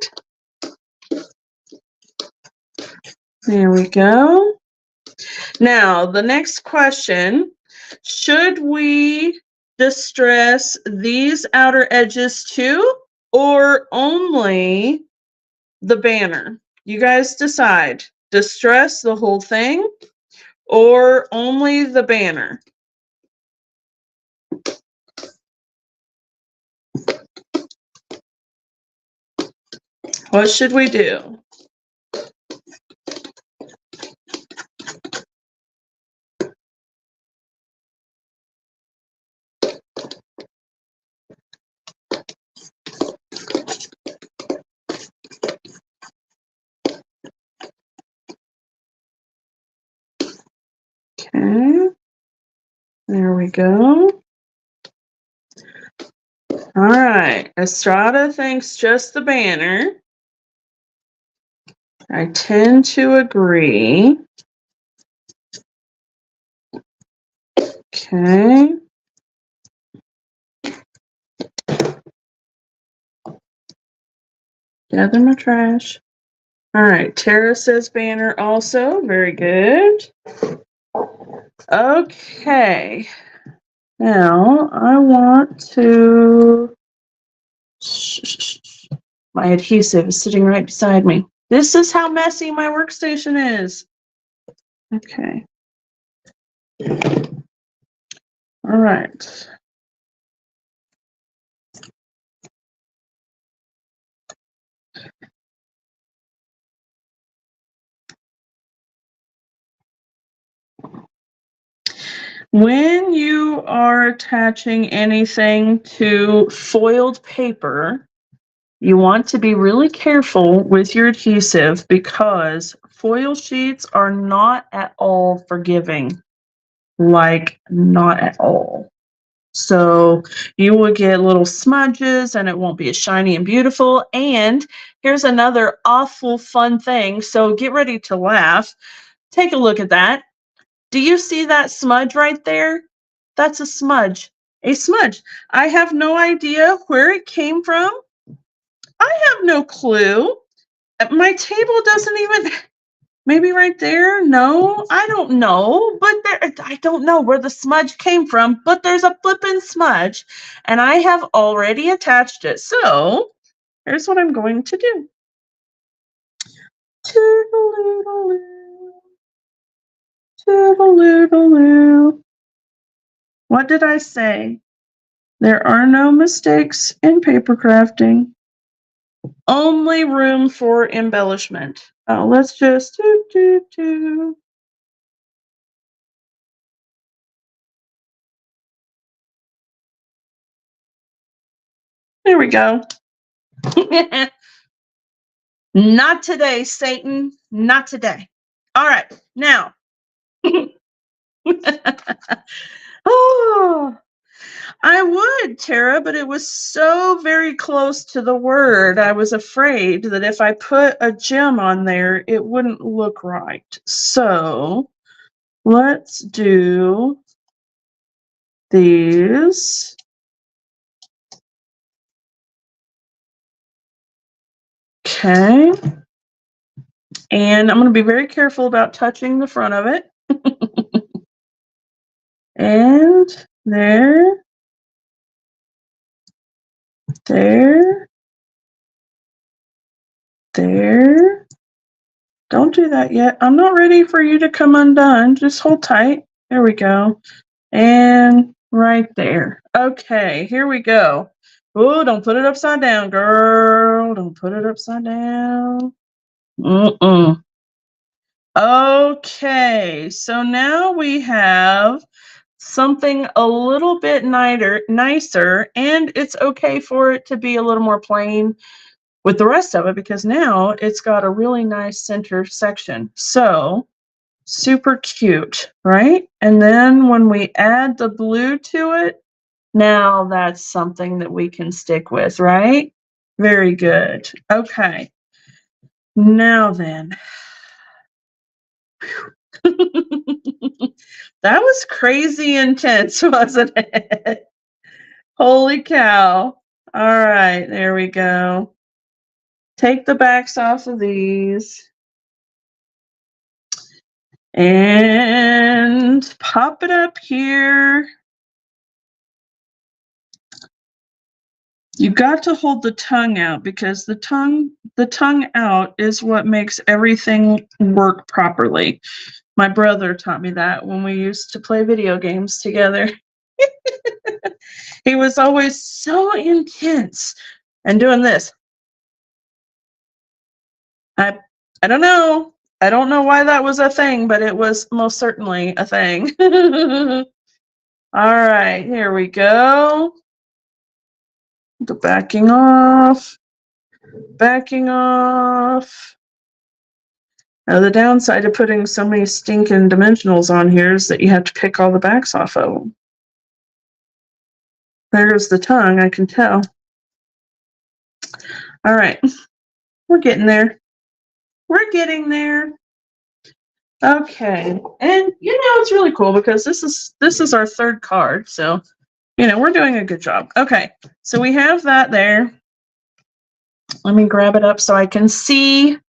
There we go. Now, the next question, should we distress these outer edges too, or only the banner? You guys decide. Distress the whole thing or only the banner? What should we do? Okay, there we go. All right, Estrada thinks just the banner. I tend to agree. Okay. Gather my trash. All right, Tara says banner also. Very good. Okay. Now I want to. My adhesive is sitting right beside me. This is how messy my workstation is. Okay. All right. When you are attaching anything to foiled paper, you want to be really careful with your adhesive because foil sheets are not at all forgiving. Like, not at all. So you will get little smudges and it won't be as shiny and beautiful. And here's another awful fun thing. So get ready to laugh. Take a look at that. Do you see that smudge right there? That's a smudge. A smudge. I have no idea where it came from. I have no clue. My table doesn't even, maybe right there. No, I don't know. But there, I don't know where the smudge came from, but there's a flippin' smudge and I have already attached it. So here's what I'm going to do. Toodaloo, toodaloo. What did I say? There are no mistakes in paper crafting. Only room for embellishment. Oh, let's just do. There we go. Not today, Satan. Not today. All right, now. Oh, I would, Tara, but it was so very close to the word. I was afraid that if I put a gem on there, it wouldn't look right. So let's do these. Okay. And I'm going to be very careful about touching the front of it. And there, there, there. Don't do that yet. I'm not ready for you to come undone. Just hold tight. There we go. And right there. Okay, here we go. Oh, don't put it upside down, girl. Don't put it upside down. Okay, so now we have something a little bit nicer, and it's okay for it to be a little more plain with the rest of it because now it's got a really nice center section. So super cute, right? And then when we add the blue to it, now that's something that we can stick with, right? Very good. Okay. Now then. That was crazy intense, wasn't it? Holy cow. All right, there we go. Take the backs off of these. And pop it up here. You got to hold the tongue out because the tongue out is what makes everything work properly. My brother taught me that when we used to play video games together. He was always so intense and doing this. I don't know. I don't know why that was a thing, but it was most certainly a thing. All right, here we go. The backing off. Backing off. Now the downside of putting so many stinking dimensionals on here is that you have to pick all the backs off of them. There's the tongue, I can tell. All right, we're getting there. We're getting there. Okay, and it's really cool because this is our third card, so we're doing a good job. Okay, so we have that there. Let me grab it up so I can see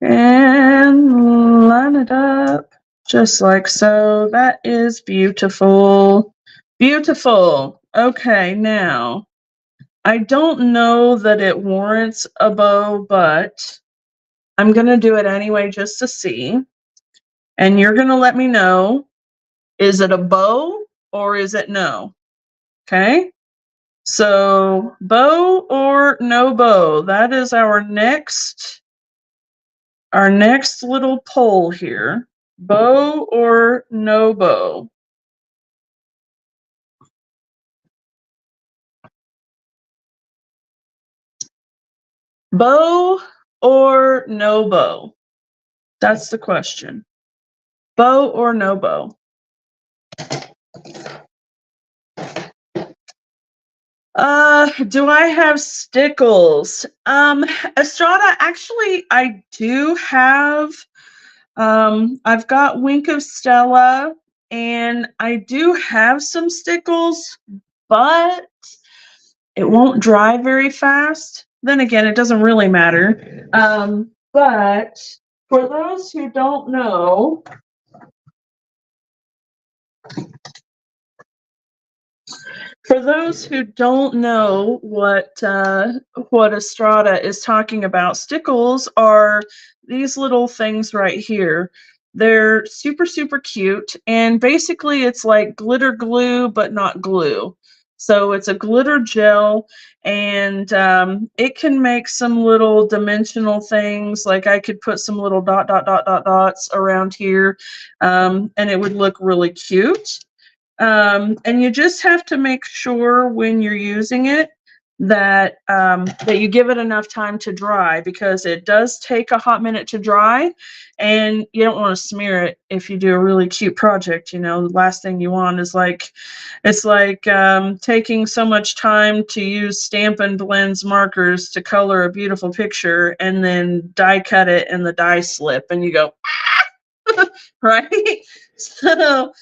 and line it up just like so. That is beautiful. Beautiful. Okay, now I don't know that it warrants a bow, but I'm going to do it anyway just to see. And you're going to let me know, is it a bow or is it no? Okay? So, bow or no bow? That is our next little poll here. Bow or no bow? Bow or no bow? That's the question. Bow or no bow? Do I have stickles? Estrada, actually, I do have. I've got Wink of Stella, and I do have some stickles, but it won't dry very fast. Then again, it doesn't really matter. But for those who don't know, what Estrada is talking about, stickles are these little things right here. They're super, super cute, and basically it's like glitter glue, but not glue. So it's a glitter gel, and it can make some little dimensional things. Like I could put some little dots around here, and it would look really cute. And you just have to make sure when you're using it that that you give it enough time to dry, because it does take a hot minute to dry, and you don't want to smear it if you do a really cute project. You know, the last thing you want is like, it's like taking so much time to use Stampin' Blends markers to color a beautiful picture and then die cut it and the die slip and you go, right? So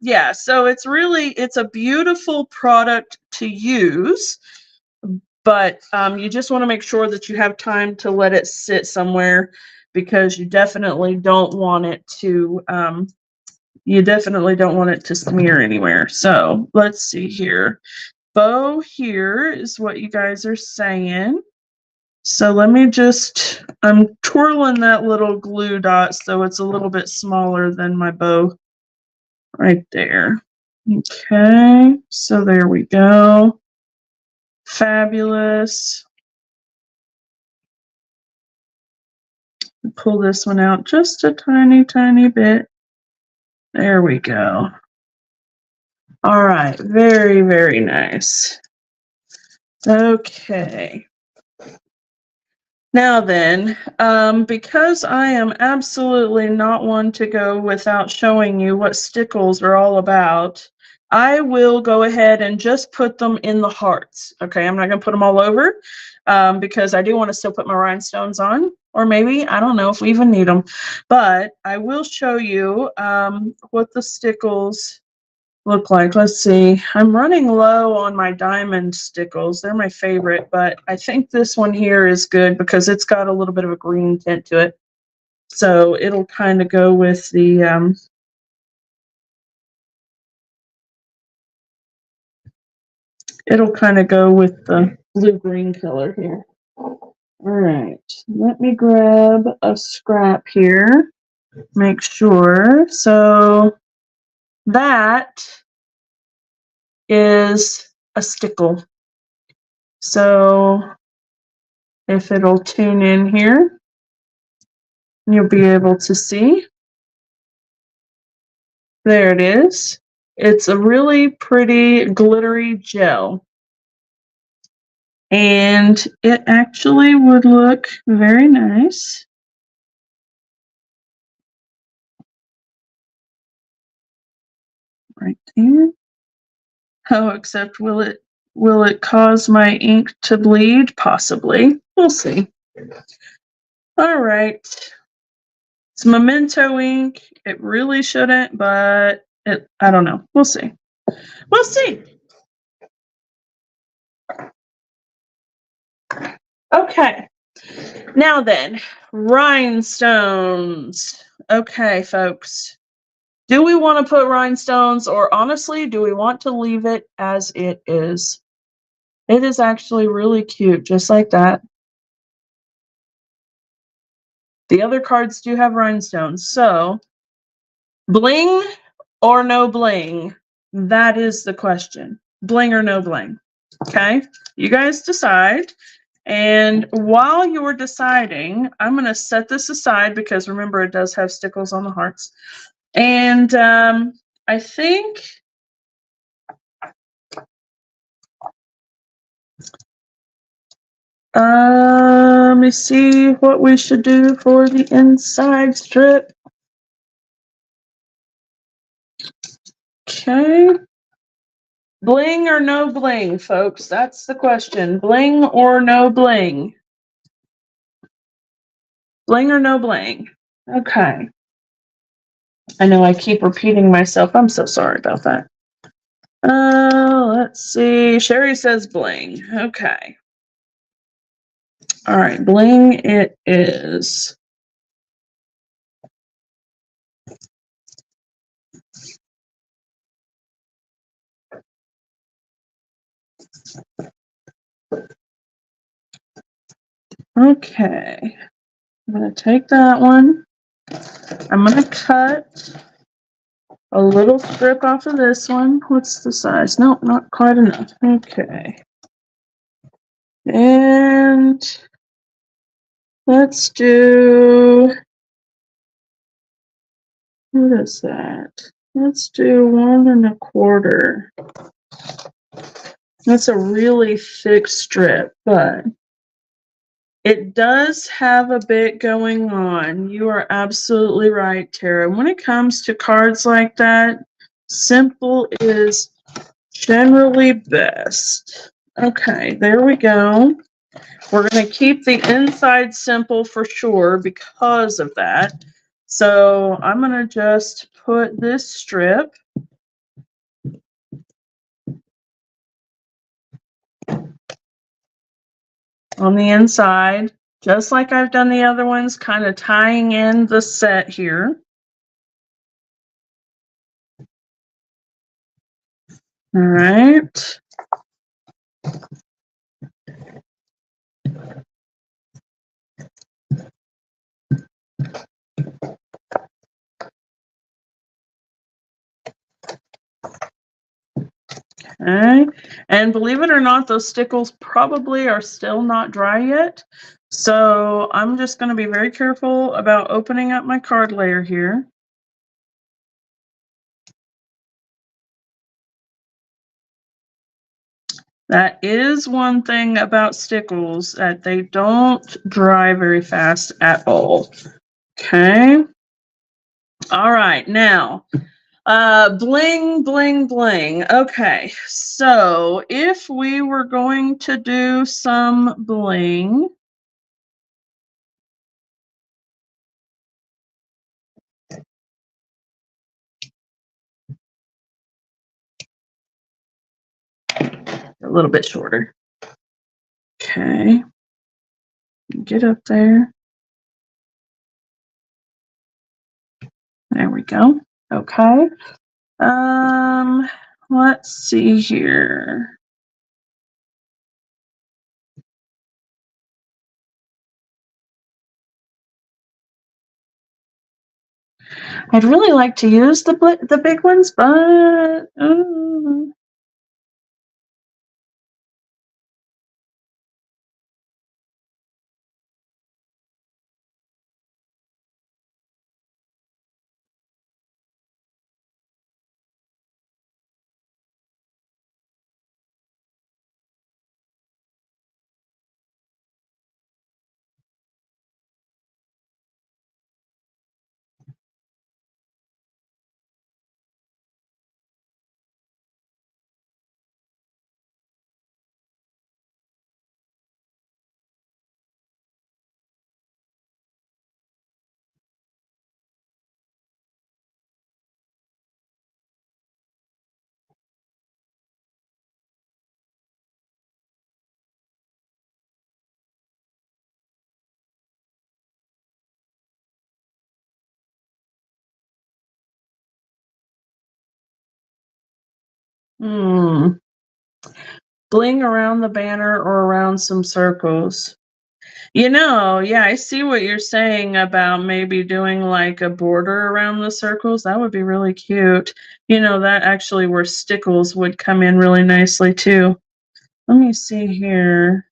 yeah, so it's a beautiful product to use, but you just want to make sure that you have time to let it sit somewhere, because you definitely don't want it to smear anywhere. So let's see here. Bow here is what you guys are saying. So let me I'm twirling that little glue dot so it's a little bit smaller than my bow right there. Okay, so there we go. Fabulous. Pull this one out just a tiny, tiny bit. There we go. All right, very, very nice. Okay. Now then, because I am absolutely not one to go without showing you what stickles are all about, I will go ahead and just put them in the hearts. Okay, I'm not going to put them all over, because I do want to still put my rhinestones on, or maybe, I don't know if we even need them, but I will show you what the stickles look like. Let's see. I'm running low on my diamond stickles. They're my favorite, but I think this one here is good because it's got a little bit of a green tint to it. So it'll kind of go with the blue-green color here. All right. Let me grab a scrap here. Make sure. So that is a stickle. So if it'll tune in here, you'll be able to see. There it is. It's a really pretty glittery gel. And it actually would look very nice. Right there. Oh, except will it cause my ink to bleed? Possibly. We'll see. All right. It's Memento ink. It really shouldn't, but I don't know. We'll see. We'll see. Okay. Now then, rhinestones. Okay, folks. Do we want to put rhinestones, or honestly, do we want to leave it as it is? It is actually really cute, just like that. The other cards do have rhinestones. So, bling or no bling? That is the question. Bling or no bling? Okay, you guys decide. And while you're deciding, I'm going to set this aside because remember, it does have stickles on the hearts. And I think let me see what we should do for the inside strip. Okay. Bling or no bling, folks? That's the question. Bling or no bling? Bling or no bling? Okay. I know I keep repeating myself. I'm so sorry about that. Let's see. Sherry says bling. Okay. All right, bling it is. Okay. I'm going to take that one. I'm going to cut a little strip off of this one. What's the size? Nope, not quite enough. Okay. And let's do, what is that? Let's do 1 1/4. That's a really thick strip, but it does have a bit going on. You are absolutely right, Tara. When it comes to cards like that, simple is generally best. Okay, there we go. We're going to keep the inside simple for sure because of that. So I'm going to just put this strip on the inside, just like I've done the other ones, kind of tying in the set here. All right. Okay. And believe it or not, those stickles probably are still not dry yet. So I'm just going to be very careful about opening up my card layer here. That is one thing about stickles, that they don't dry very fast at all. Okay. All right. Now, bling, bling, bling. Okay. So if we were going to do some bling, a little bit shorter. Okay. Get up there. There we go. Okay. Let's see here. I'd really like to use the big ones, but bling around the banner or around some circles. Yeah, I see what you're saying about maybe doing like a border around the circles. That would be really cute. That actually where stickles would come in really nicely too. Let me see here.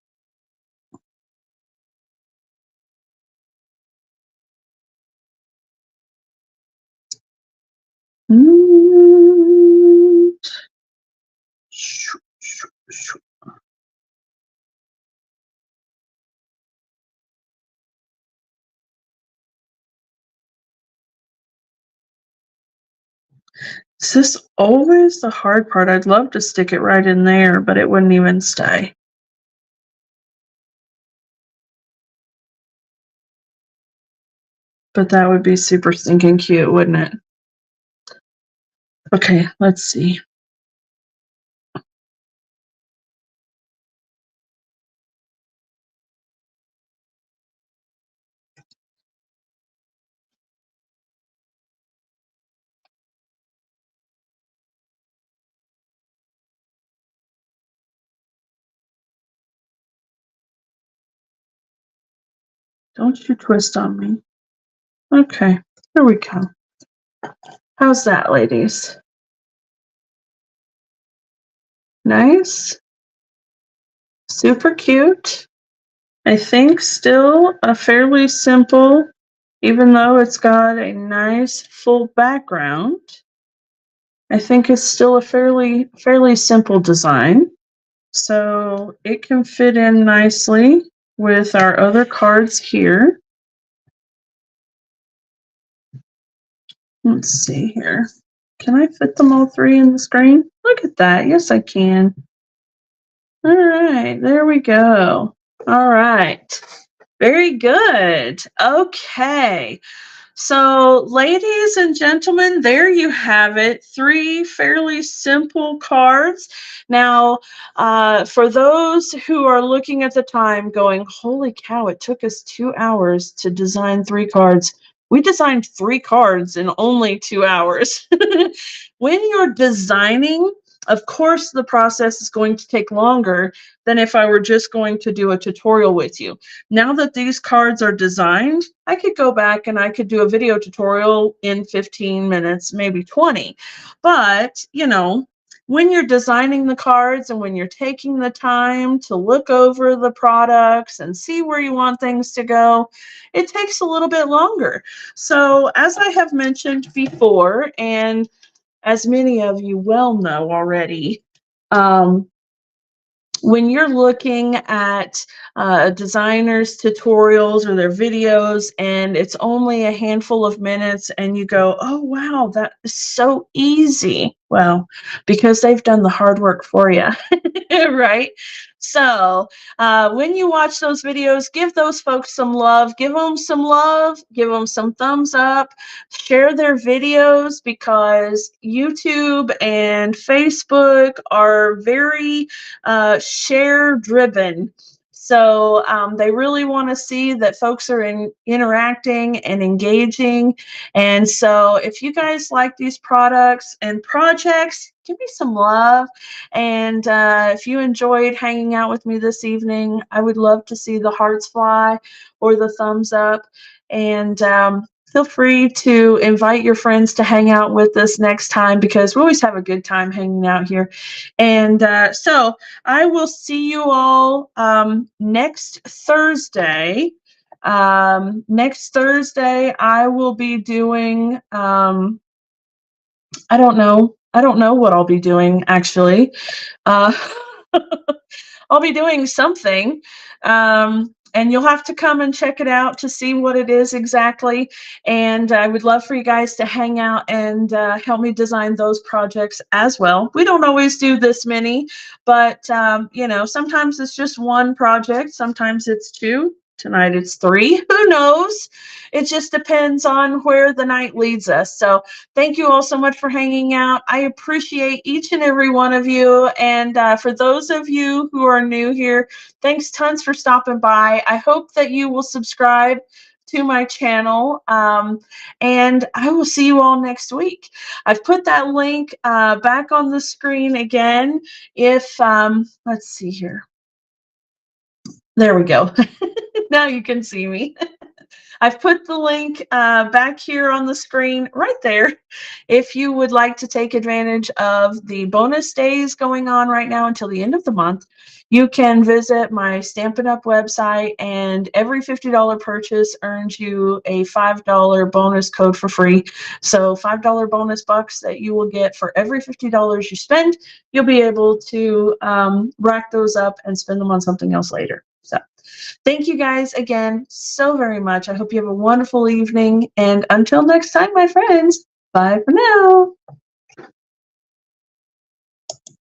Is this always the hard part? I'd love to stick it right in there, but it wouldn't even stay. But that would be super stinking cute, wouldn't it? Okay, let's see. Don't you twist on me. Okay, here we go. How's that, ladies? Nice. Super cute. I think still a fairly simple, even though it's got a nice full background. I think it's still a fairly simple design. So it can fit in nicely with our other cards here. Let's see here. Can I fit them all three in the screen? Look at that. Yes, I can. All right, there we go. All right. Very good. Okay. So, ladies and gentlemen, there you have it. Three fairly simple cards. Now, for those who are looking at the time going, holy cow, it took us 2 hours to design three cards. We designed three cards in only 2 hours. When you're designing, of course, the process is going to take longer than if I were just going to do a tutorial with you. Now that these cards are designed, I could go back and I could do a video tutorial in 15 minutes, maybe 20. But, you know, when you're designing the cards and when you're taking the time to look over the products and see where you want things to go, it takes a little bit longer. So, as I have mentioned before, and as many of you well know already, when you're looking at designers' tutorials or their videos and it's only a handful of minutes and you go, oh, wow, that is so easy. Well, because they've done the hard work for you, right? So when you watch those videos, give those folks some love, give them some love, give them some thumbs up, share their videos, because YouTube and Facebook are very share driven. So they really want to see that folks are interacting and engaging. And so if you guys like these products and projects, give me some love. And if you enjoyed hanging out with me this evening, I would love to see the hearts fly or the thumbs up. And feel free to invite your friends to hang out with us next time, because we always have a good time hanging out here. And so I will see you all next Thursday. Next Thursday, I will be doing, I don't know. I don't know what I'll be doing, actually. Uh, I'll be doing something. And you'll have to come and check it out to see what it is exactly. And I would love for you guys to hang out and help me design those projects as well. We don't always do this many, but you know, sometimes it's just one project, sometimes it's two. Tonight it's three. Who knows? It just depends on where the night leads us. So thank you all so much for hanging out. I appreciate each and every one of you. And for those of you who are new here, thanks tons for stopping by. I hope that you will subscribe to my channel, and I will see you all next week. I've put that link back on the screen again. If, let's see here. There we go. Now you can see me. I've put the link back here on the screen right there. If you would like to take advantage of the bonus days going on right now until the end of the month, you can visit my Stampin' Up! Website, and every $50 purchase earns you a $5 bonus code for free. So $5 bonus bucks that you will get for every $50 you spend. You'll be able to rack those up and spend them on something else later. So thank you guys again so very much. I hope you have a wonderful evening. And until next time, my friends, bye for now.